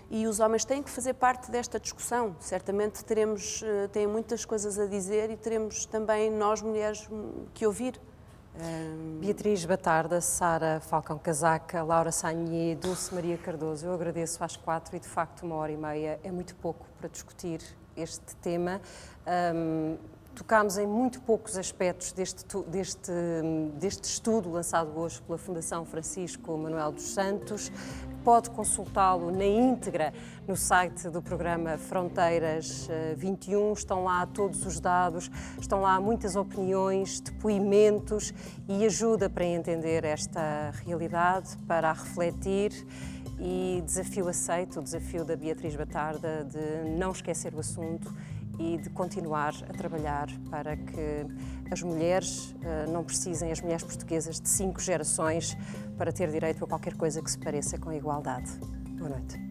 E os homens têm que fazer parte desta discussão. Certamente têm muitas coisas a dizer e teremos também nós, mulheres, que ouvir. Beatriz Batarda, Sara Falcão Casaca, Laura Sagnier, Dulce Maria Cardoso, eu agradeço às 4 e, de facto, 1h30 é muito pouco para discutir este tema. Tocámos em muito poucos aspectos deste estudo lançado hoje pela Fundação Francisco Manuel dos Santos. Pode consultá-lo na íntegra no site do programa Fronteiras 21. Estão lá todos os dados, estão lá muitas opiniões, depoimentos e ajuda para entender esta realidade, para a refletir. E desafio aceito, o desafio da Beatriz Batarda de não esquecer o assunto e de continuar a trabalhar para que as mulheres não precisem, as mulheres portuguesas, de 5 gerações para ter direito a qualquer coisa que se pareça com a igualdade. Boa noite.